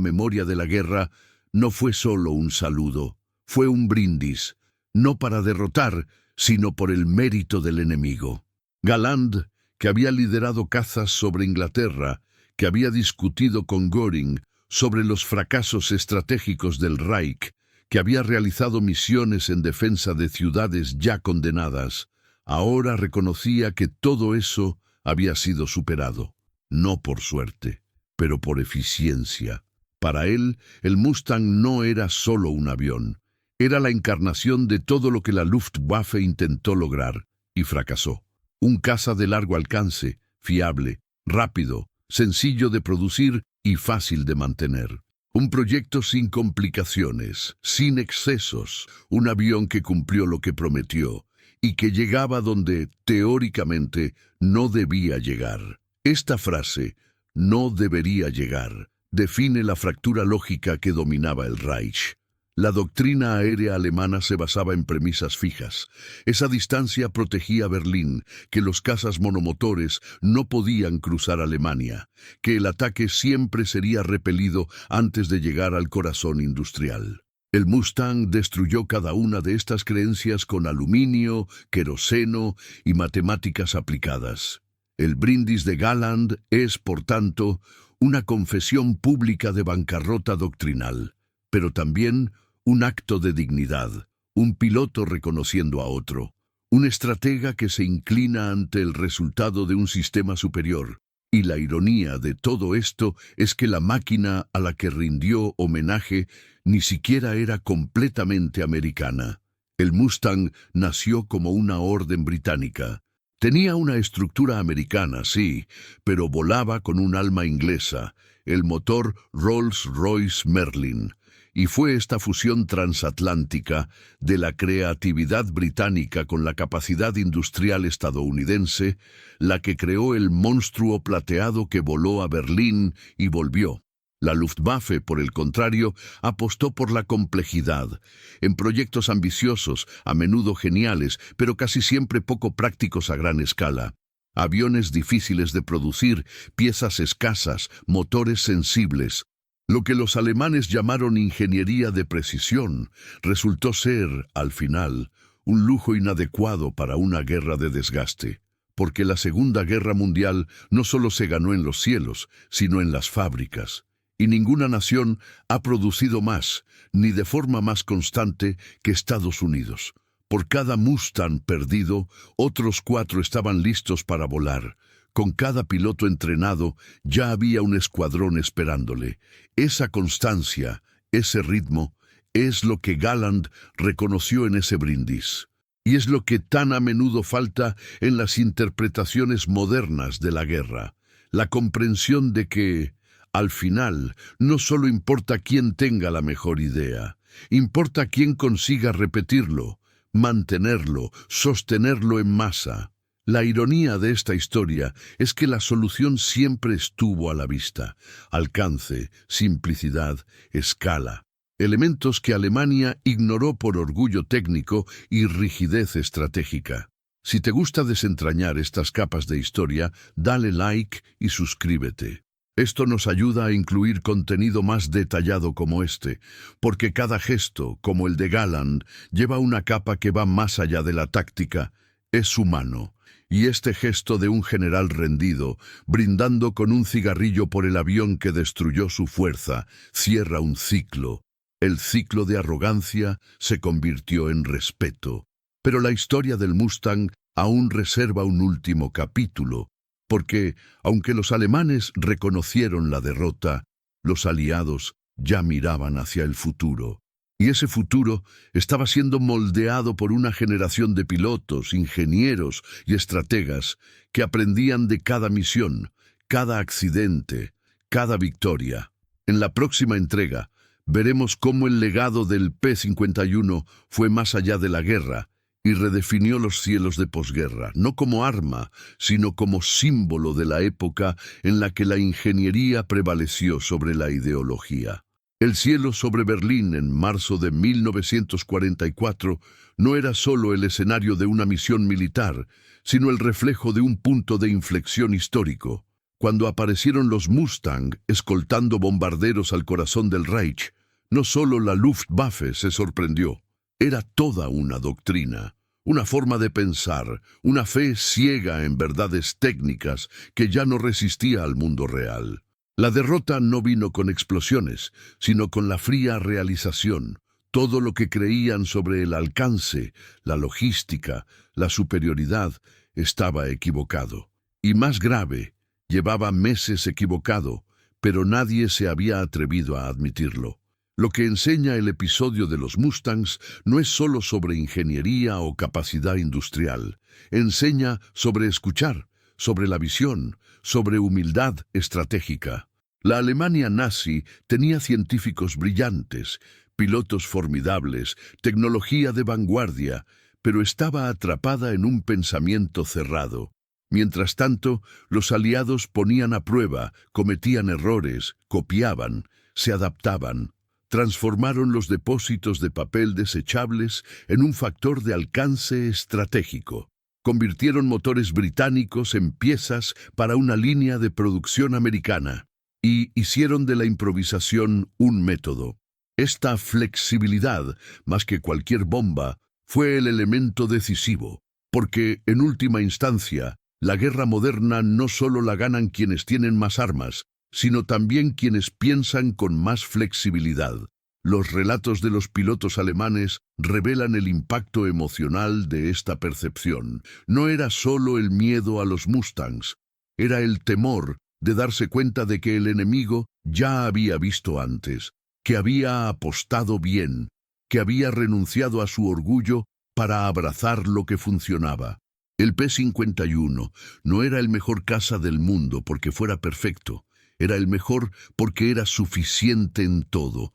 memoria de la guerra, no fue solo un saludo, fue un brindis, no para derrotar, sino por el mérito del enemigo. Galland, que había liderado cazas sobre Inglaterra, que había discutido con Göring sobre los fracasos estratégicos del Reich, que había realizado misiones en defensa de ciudades ya condenadas, ahora reconocía que todo eso había sido superado, no por suerte, pero por eficiencia. Para él, el Mustang no era solo un avión, era la encarnación de todo lo que la Luftwaffe intentó lograr y fracasó. Un caza de largo alcance, fiable, rápido, sencillo de producir y fácil de mantener. Un proyecto sin complicaciones, sin excesos, un avión que cumplió lo que prometió y que llegaba donde, teóricamente, no debía llegar. Esta frase, «no debería llegar», define la fractura lógica que dominaba el Reich. La doctrina aérea alemana se basaba en premisas fijas. Esa distancia protegía Berlín, que los cazas monomotores no podían cruzar Alemania, que el ataque siempre sería repelido antes de llegar al corazón industrial. El Mustang destruyó cada una de estas creencias con aluminio, queroseno y matemáticas aplicadas. El brindis de Galland es, por tanto, una confesión pública de bancarrota doctrinal, pero también un acto de dignidad, un piloto reconociendo a otro, un estratega que se inclina ante el resultado de un sistema superior. Y la ironía de todo esto es que la máquina a la que rindió homenaje ni siquiera era completamente americana. El Mustang nació como una orden británica. Tenía una estructura americana, sí, pero volaba con un alma inglesa, el motor Rolls-Royce Merlin. Y fue esta fusión transatlántica de la creatividad británica con la capacidad industrial estadounidense la que creó el monstruo plateado que voló a Berlín y volvió. La Luftwaffe, por el contrario, apostó por la complejidad, en proyectos ambiciosos, a menudo geniales, pero casi siempre poco prácticos a gran escala. Aviones difíciles de producir, piezas escasas, motores sensibles. Lo que los alemanes llamaron ingeniería de precisión resultó ser, al final, un lujo inadecuado para una guerra de desgaste. Porque la Segunda Guerra Mundial no solo se ganó en los cielos, sino en las fábricas. Y ninguna nación ha producido más, ni de forma más constante, que Estados Unidos. Por cada Mustang perdido, otros 4 estaban listos para volar. Con cada piloto entrenado, ya había un escuadrón esperándole. Esa constancia, ese ritmo, es lo que Galland reconoció en ese brindis. Y es lo que tan a menudo falta en las interpretaciones modernas de la guerra. La comprensión de que, al final, no solo importa quién tenga la mejor idea, importa quién consiga repetirlo, mantenerlo, sostenerlo en masa. La ironía de esta historia es que la solución siempre estuvo a la vista: alcance, simplicidad, escala. Elementos que Alemania ignoró por orgullo técnico y rigidez estratégica. Si te gusta desentrañar estas capas de historia, dale like y suscríbete. Esto nos ayuda a incluir contenido más detallado como este, porque cada gesto, como el de Galland, lleva una capa que va más allá de la táctica, es humano. Y este gesto de un general rendido, brindando con un cigarrillo por el avión que destruyó su fuerza, cierra un ciclo. El ciclo de arrogancia se convirtió en respeto. Pero la historia del Mustang aún reserva un último capítulo, porque, aunque los alemanes reconocieron la derrota, los aliados ya miraban hacia el futuro. Y ese futuro estaba siendo moldeado por una generación de pilotos, ingenieros y estrategas que aprendían de cada misión, cada accidente, cada victoria. En la próxima entrega, veremos cómo el legado del P-51 fue más allá de la guerra y redefinió los cielos de posguerra, no como arma, sino como símbolo de la época en la que la ingeniería prevaleció sobre la ideología. El cielo sobre Berlín en marzo de 1944 no era solo el escenario de una misión militar, sino el reflejo de un punto de inflexión histórico. Cuando aparecieron los Mustang escoltando bombarderos al corazón del Reich, no solo la Luftwaffe se sorprendió. Era toda una doctrina, una forma de pensar, una fe ciega en verdades técnicas que ya no resistía al mundo real. La derrota no vino con explosiones, sino con la fría realización. Todo lo que creían sobre el alcance, la logística, la superioridad, estaba equivocado. Y más grave, llevaba meses equivocado, pero nadie se había atrevido a admitirlo. Lo que enseña el episodio de los Mustangs no es solo sobre ingeniería o capacidad industrial. Enseña sobre escuchar, sobre la visión, sobre humildad estratégica. La Alemania nazi tenía científicos brillantes, pilotos formidables, tecnología de vanguardia, pero estaba atrapada en un pensamiento cerrado. Mientras tanto, los aliados ponían a prueba, cometían errores, copiaban, se adaptaban. Transformaron los depósitos de papel desechables en un factor de alcance estratégico. Convirtieron motores británicos en piezas para una línea de producción americana y hicieron de la improvisación un método. Esta flexibilidad, más que cualquier bomba, fue el elemento decisivo, porque, en última instancia, la guerra moderna no solo la ganan quienes tienen más armas, sino también quienes piensan con más flexibilidad. Los relatos de los pilotos alemanes revelan el impacto emocional de esta percepción. No era solo el miedo a los Mustangs, era el temor de darse cuenta de que el enemigo ya había visto antes, que había apostado bien, que había renunciado a su orgullo para abrazar lo que funcionaba. El P-51 no era el mejor caza del mundo porque fuera perfecto. Era el mejor porque era suficiente en todo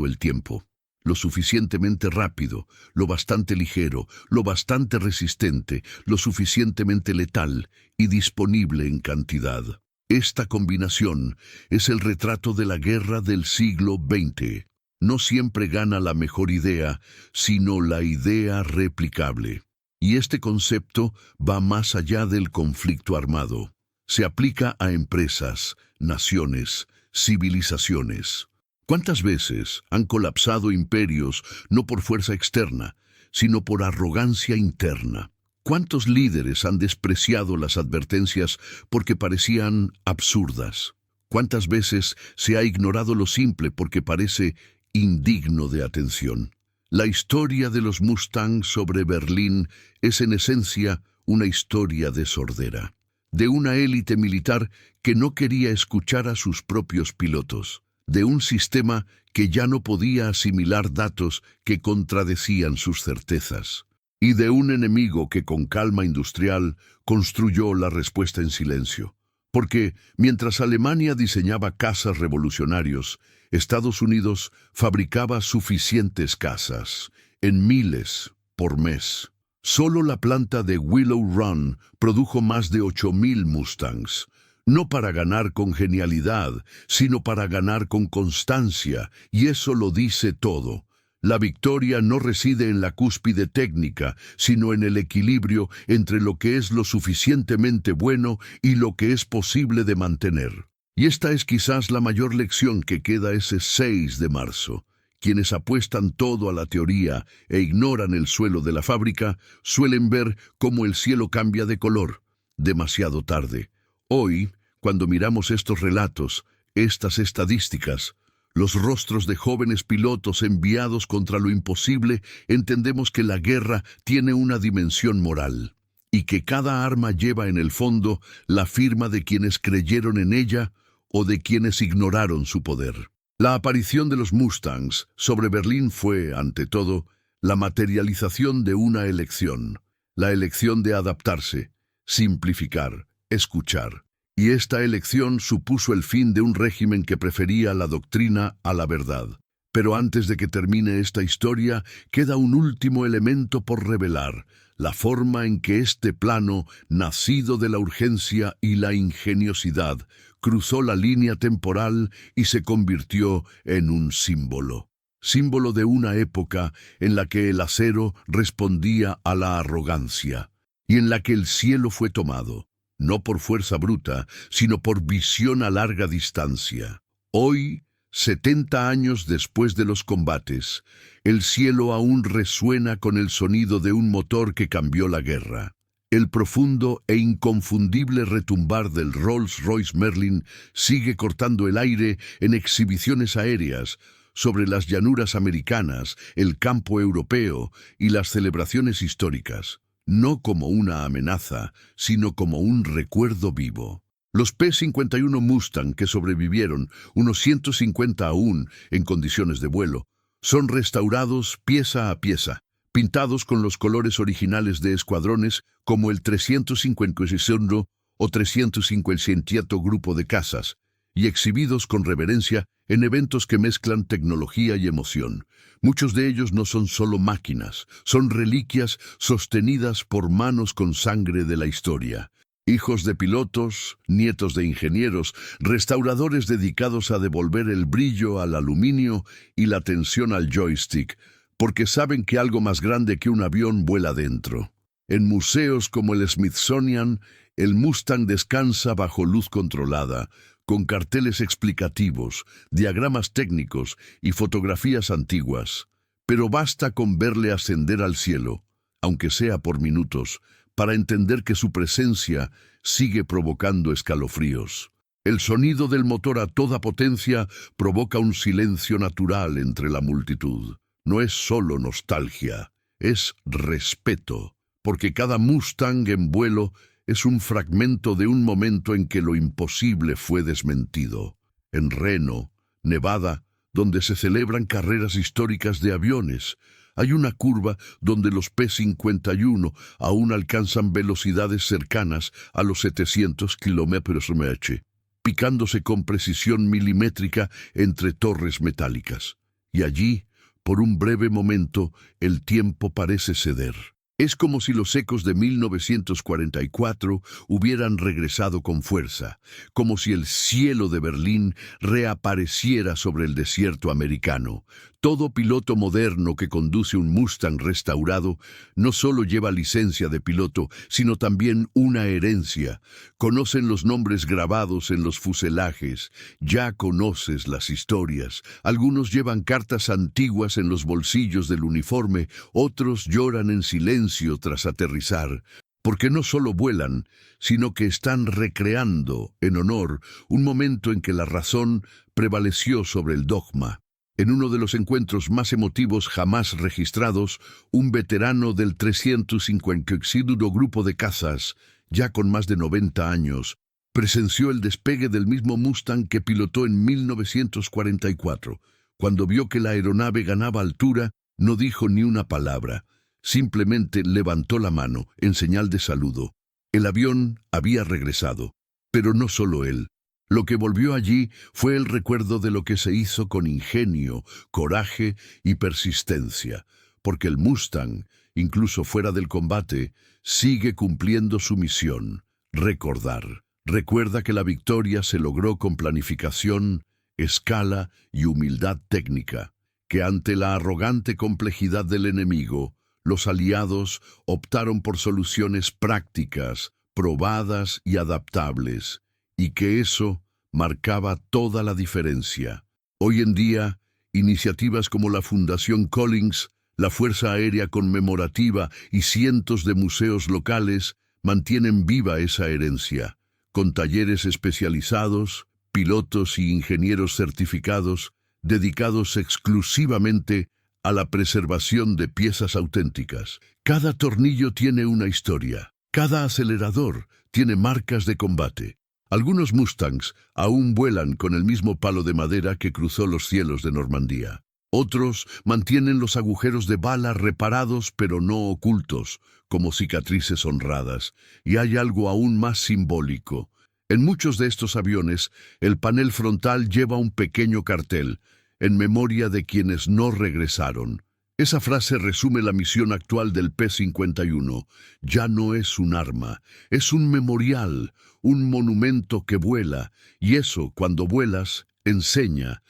el tiempo. Lo suficientemente rápido, lo bastante ligero, lo bastante resistente, lo suficientemente letal y disponible en cantidad. Esta combinación es el retrato de la guerra del siglo XX. No siempre gana la mejor idea, sino la idea replicable. Y este concepto va más allá del conflicto armado. Se aplica a empresas, naciones, civilizaciones. ¿Cuántas veces han colapsado imperios no por fuerza externa, sino por arrogancia interna? ¿Cuántos líderes han despreciado las advertencias porque parecían absurdas? ¿Cuántas veces se ha ignorado lo simple porque parece indigno de atención? La historia de los Mustang sobre Berlín es en esencia una historia de sordera, de una élite militar que no quería escuchar a sus propios pilotos, de un sistema que ya no podía asimilar datos que contradecían sus certezas, y de un enemigo que con calma industrial construyó la respuesta en silencio. Porque mientras Alemania diseñaba cazas revolucionarios, Estados Unidos fabricaba suficientes cazas, en miles por mes. Solo la planta de Willow Run produjo más de 8.000 Mustangs, no para ganar con genialidad, sino para ganar con constancia, y eso lo dice todo. La victoria no reside en la cúspide técnica, sino en el equilibrio entre lo que es lo suficientemente bueno y lo que es posible de mantener. Y esta es quizás la mayor lección que queda ese 6 de marzo. Quienes apuestan todo a la teoría e ignoran el suelo de la fábrica, suelen ver cómo el cielo cambia de color, demasiado tarde. Hoy, cuando miramos estos relatos, estas estadísticas, los rostros de jóvenes pilotos enviados contra lo imposible, entendemos que la guerra tiene una dimensión moral, y que cada arma lleva en el fondo la firma de quienes creyeron en ella o de quienes ignoraron su poder. La aparición de los Mustangs sobre Berlín fue, ante todo, la materialización de una elección, la elección de adaptarse, simplificar, escuchar. Y esta elección supuso el fin de un régimen que prefería la doctrina a la verdad. Pero antes de que termine esta historia, queda un último elemento por revelar, la forma en que este plano, nacido de la urgencia y la ingeniosidad, cruzó la línea temporal y se convirtió en un símbolo. Símbolo de una época en la que el acero respondía a la arrogancia, y en la que el cielo fue tomado, no por fuerza bruta, sino por visión a larga distancia. Hoy, 70 años después de los combates, el cielo aún resuena con el sonido de un motor que cambió la guerra. El profundo e inconfundible retumbar del Rolls-Royce Merlin sigue cortando el aire en exhibiciones aéreas sobre las llanuras americanas, el campo europeo y las celebraciones históricas. No como una amenaza, sino como un recuerdo vivo. Los P-51 Mustang que sobrevivieron, unos 150 aún en condiciones de vuelo, son restaurados pieza a pieza, pintados con los colores originales de escuadrones como el 351 o 357 Grupo de Cazas, y exhibidos con reverencia en eventos que mezclan tecnología y emoción. Muchos de ellos no son solo máquinas, son reliquias sostenidas por manos con sangre de la historia. Hijos de pilotos, nietos de ingenieros, restauradores dedicados a devolver el brillo al aluminio y la tensión al joystick, porque saben que algo más grande que un avión vuela dentro. En museos como el Smithsonian, el Mustang descansa bajo luz controlada, con carteles explicativos, diagramas técnicos y fotografías antiguas. Pero basta con verle ascender al cielo, aunque sea por minutos, para entender que su presencia sigue provocando escalofríos. El sonido del motor a toda potencia provoca un silencio natural entre la multitud. No es solo nostalgia, es respeto, porque cada Mustang en vuelo es un fragmento de un momento en que lo imposible fue desmentido. En Reno, Nevada, donde se celebran carreras históricas de aviones, hay una curva donde los P-51 aún alcanzan velocidades cercanas a los 700 km/h, picándose con precisión milimétrica entre torres metálicas. Y allí, por un breve momento, el tiempo parece ceder. Es como si los ecos de 1944 hubieran regresado con fuerza, como si el cielo de Berlín reapareciera sobre el desierto americano. Todo piloto moderno que conduce un Mustang restaurado no solo lleva licencia de piloto, sino también una herencia. Conocen los nombres grabados en los fuselajes, ya conoces las historias. Algunos llevan cartas antiguas en los bolsillos del uniforme, otros lloran en silencio tras aterrizar, porque no solo vuelan, sino que están recreando, en honor, un momento en que la razón prevaleció sobre el dogma. En uno de los encuentros más emotivos jamás registrados, un veterano del 352º Grupo de Cazas, ya con más de 90 años, presenció el despegue del mismo Mustang que pilotó en 1944. Cuando vio que la aeronave ganaba altura, no dijo ni una palabra. Simplemente levantó la mano en señal de saludo. El avión había regresado, pero no solo él. Lo que volvió allí fue el recuerdo de lo que se hizo con ingenio, coraje y persistencia, porque el Mustang, incluso fuera del combate, sigue cumpliendo su misión: recordar. Recuerda que la victoria se logró con planificación, escala y humildad técnica, que ante la arrogante complejidad del enemigo, los aliados optaron por soluciones prácticas, probadas y adaptables, y que eso marcaba toda la diferencia. Hoy en día, iniciativas como la Fundación Collins, la Fuerza Aérea Conmemorativa y cientos de museos locales mantienen viva esa herencia, con talleres especializados, pilotos y ingenieros certificados dedicados exclusivamente a la preservación de piezas auténticas. Cada tornillo tiene una historia, cada acelerador tiene marcas de combate. Algunos Mustangs aún vuelan con el mismo palo de madera que cruzó los cielos de Normandía. Otros mantienen los agujeros de bala reparados pero no ocultos, como cicatrices honradas. Y hay algo aún más simbólico. En muchos de estos aviones, el panel frontal lleva un pequeño cartel, en memoria de quienes no regresaron. Esa frase resume la misión actual del P-51. Ya no es un arma, es un memorial, un monumento que vuela, y eso, cuando vuelas, enseña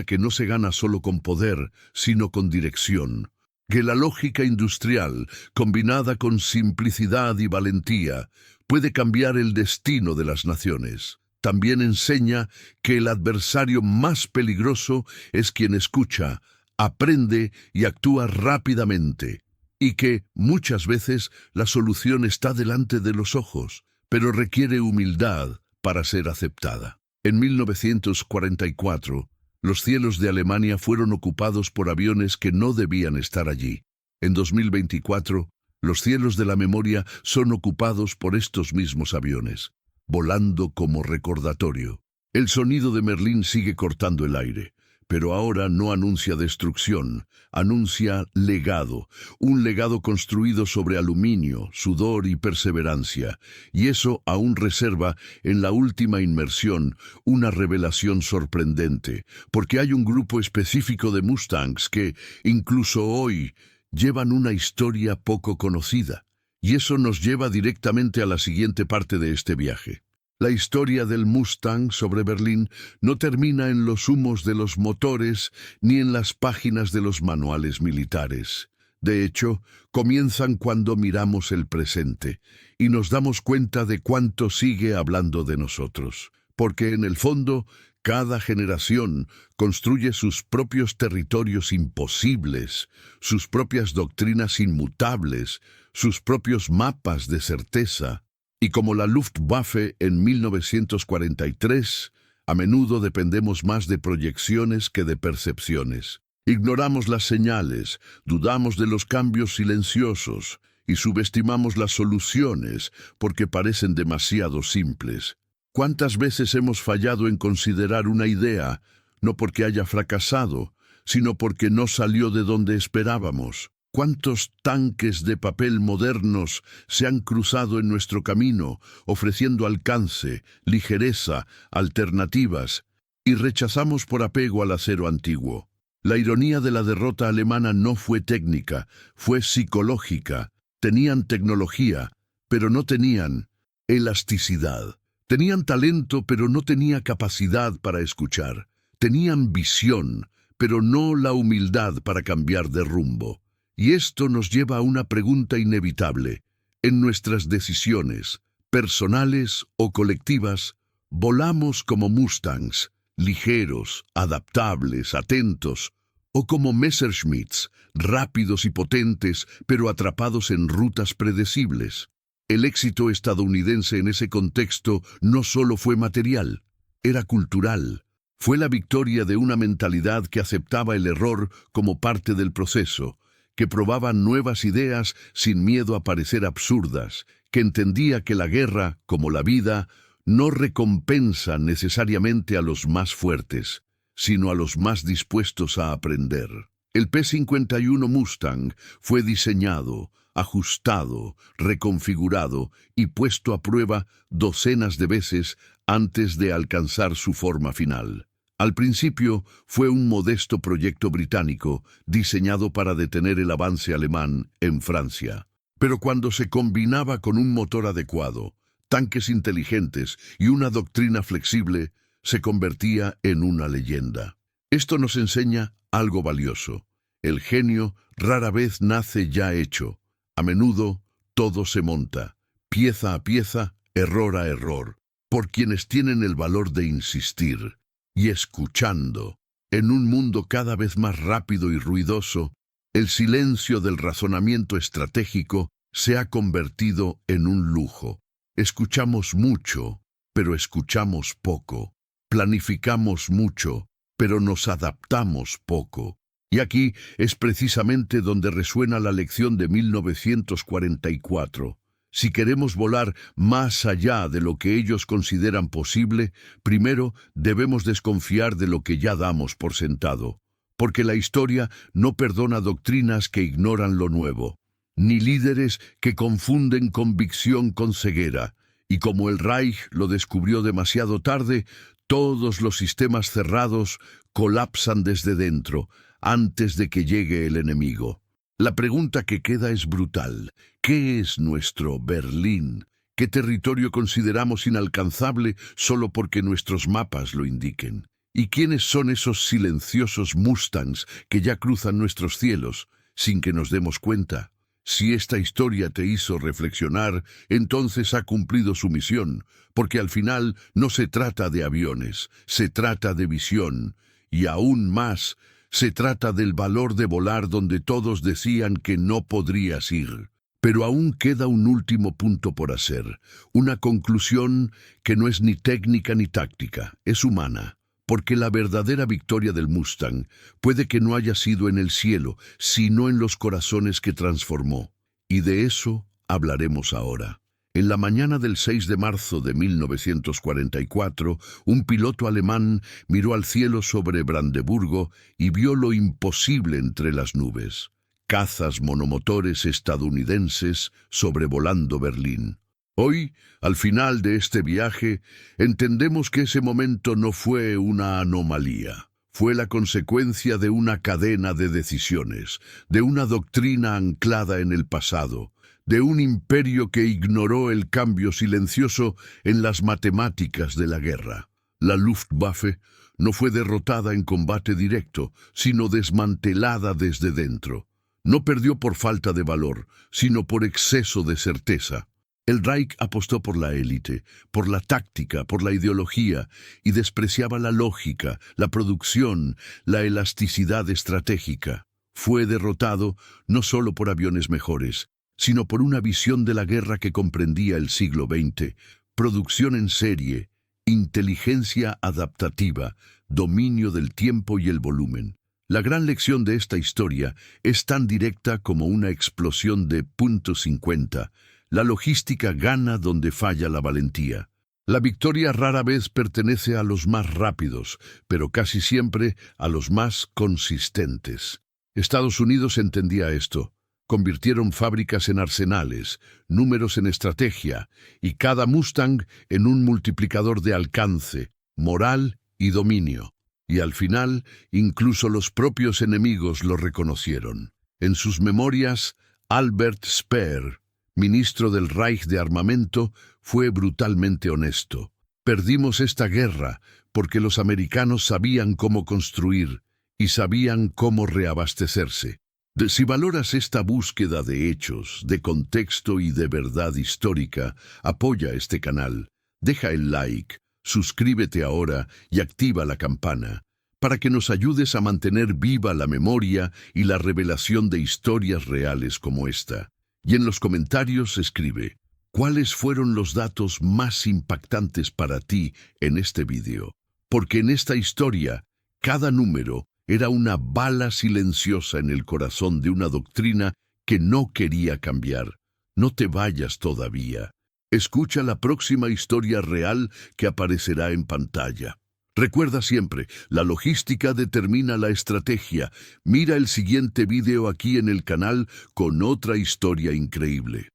que no se gana solo con poder, sino con dirección. Que la lógica industrial, combinada con simplicidad y valentía, puede cambiar el destino de las naciones. También enseña que el adversario más peligroso es quien escucha, aprende y actúa rápidamente, y que, muchas veces, la solución está delante de los ojos, pero requiere humildad para ser aceptada. En 1944, los cielos de Alemania fueron ocupados por aviones que no debían estar allí. En 2024, los cielos de la memoria son ocupados por estos mismos aviones, volando como recordatorio. El sonido de Merlín sigue cortando el aire, pero ahora no anuncia destrucción, anuncia legado, un legado construido sobre aluminio, sudor y perseverancia, y eso aún reserva en la última inmersión una revelación sorprendente, porque hay un grupo específico de Mustangs que, incluso hoy, llevan una historia poco conocida. Y eso nos lleva directamente a la siguiente parte de este viaje. La historia del Mustang sobre Berlín no termina en los humos de los motores ni en las páginas de los manuales militares. De hecho, comienzan cuando miramos el presente y nos damos cuenta de cuánto sigue hablando de nosotros. Porque en el fondo, cada generación construye sus propios territorios imposibles, sus propias doctrinas inmutables, sus propios mapas de certeza. Y como la Luftwaffe en 1943, a menudo dependemos más de proyecciones que de percepciones. Ignoramos las señales, dudamos de los cambios silenciosos y subestimamos las soluciones porque parecen demasiado simples. ¿Cuántas veces hemos fallado en considerar una idea, no porque haya fracasado, sino porque no salió de donde esperábamos? ¿Cuántos tanques de papel modernos se han cruzado en nuestro camino, ofreciendo alcance, ligereza, alternativas, y rechazamos por apego al acero antiguo? La ironía de la derrota alemana no fue técnica, fue psicológica. Tenían tecnología, pero no tenían elasticidad. Tenían talento, pero no tenía capacidad para escuchar. Tenían visión, pero no la humildad para cambiar de rumbo. Y esto nos lleva a una pregunta inevitable. En nuestras decisiones, personales o colectivas, volamos como Mustangs, ligeros, adaptables, atentos, o como Messerschmitts, rápidos y potentes, pero atrapados en rutas predecibles. El éxito estadounidense en ese contexto no solo fue material, era cultural. Fue la victoria de una mentalidad que aceptaba el error como parte del proceso, que probaba nuevas ideas sin miedo a parecer absurdas, que entendía que la guerra, como la vida, no recompensa necesariamente a los más fuertes, sino a los más dispuestos a aprender. El P-51 Mustang fue diseñado, ajustado, reconfigurado y puesto a prueba docenas de veces antes de alcanzar su forma final. Al principio fue un modesto proyecto británico diseñado para detener el avance alemán en Francia. Pero cuando se combinaba con un motor adecuado, tanques inteligentes y una doctrina flexible, se convertía en una leyenda. Esto nos enseña algo valioso. El genio rara vez nace ya hecho. A menudo todo se monta, pieza a pieza, error a error, por quienes tienen el valor de insistir. Y escuchando, en un mundo cada vez más rápido y ruidoso, el silencio del razonamiento estratégico se ha convertido en un lujo. Escuchamos mucho, pero escuchamos poco. Planificamos mucho, pero nos adaptamos poco. Y aquí es precisamente donde resuena la lección de 1944. Si queremos volar más allá de lo que ellos consideran posible, primero debemos desconfiar de lo que ya damos por sentado, porque la historia no perdona doctrinas que ignoran lo nuevo, ni líderes que confunden convicción con ceguera, y como el Reich lo descubrió demasiado tarde, todos los sistemas cerrados colapsan desde dentro, antes de que llegue el enemigo. La pregunta que queda es brutal. ¿Qué es nuestro Berlín? ¿Qué territorio consideramos inalcanzable solo porque nuestros mapas lo indiquen? ¿Y quiénes son esos silenciosos Mustangs que ya cruzan nuestros cielos sin que nos demos cuenta? Si esta historia te hizo reflexionar, entonces ha cumplido su misión, porque al final no se trata de aviones, se trata de visión, y aún más, se trata del valor de volar donde todos decían que no podrías ir. Pero aún queda un último punto por hacer, una conclusión que no es ni técnica ni táctica, es humana, porque la verdadera victoria del Mustang puede que no haya sido en el cielo, sino en los corazones que transformó. Y de eso hablaremos ahora. En la mañana del 6 de marzo de 1944, un piloto alemán miró al cielo sobre Brandeburgo y vio lo imposible entre las nubes. Cazas monomotores estadounidenses sobrevolando Berlín. Hoy, al final de este viaje, entendemos que ese momento no fue una anomalía. Fue la consecuencia de una cadena de decisiones, de una doctrina anclada en el pasado, de un imperio que ignoró el cambio silencioso en las matemáticas de la guerra. La Luftwaffe no fue derrotada en combate directo, sino desmantelada desde dentro. No perdió por falta de valor, sino por exceso de certeza. El Reich apostó por la élite, por la táctica, por la ideología, y despreciaba la lógica, la producción, la elasticidad estratégica. Fue derrotado no solo por aviones mejores, sino por una visión de la guerra que comprendía el siglo XX, producción en serie, inteligencia adaptativa, dominio del tiempo y el volumen. La gran lección de esta historia es tan directa como una explosión de .50. La logística gana donde falla la valentía. La victoria rara vez pertenece a los más rápidos, pero casi siempre a los más consistentes. Estados Unidos entendía esto. Convirtieron fábricas en arsenales, números en estrategia, y cada Mustang en un multiplicador de alcance, moral y dominio. Y al final, incluso los propios enemigos lo reconocieron. En sus memorias, Albert Speer, ministro del Reich de Armamento, fue brutalmente honesto. Perdimos esta guerra porque los americanos sabían cómo construir y sabían cómo reabastecerse. Si valoras esta búsqueda de hechos, de contexto y de verdad histórica, apoya este canal, deja el like, suscríbete ahora y activa la campana, para que nos ayudes a mantener viva la memoria y la revelación de historias reales como esta. Y en los comentarios escribe, ¿cuáles fueron los datos más impactantes para ti en este vídeo? Porque en esta historia, cada número era una bala silenciosa en el corazón de una doctrina que no quería cambiar. No te vayas todavía. Escucha la próxima historia real que aparecerá en pantalla. Recuerda siempre, la logística determina la estrategia. Mira el siguiente video aquí en el canal con otra historia increíble.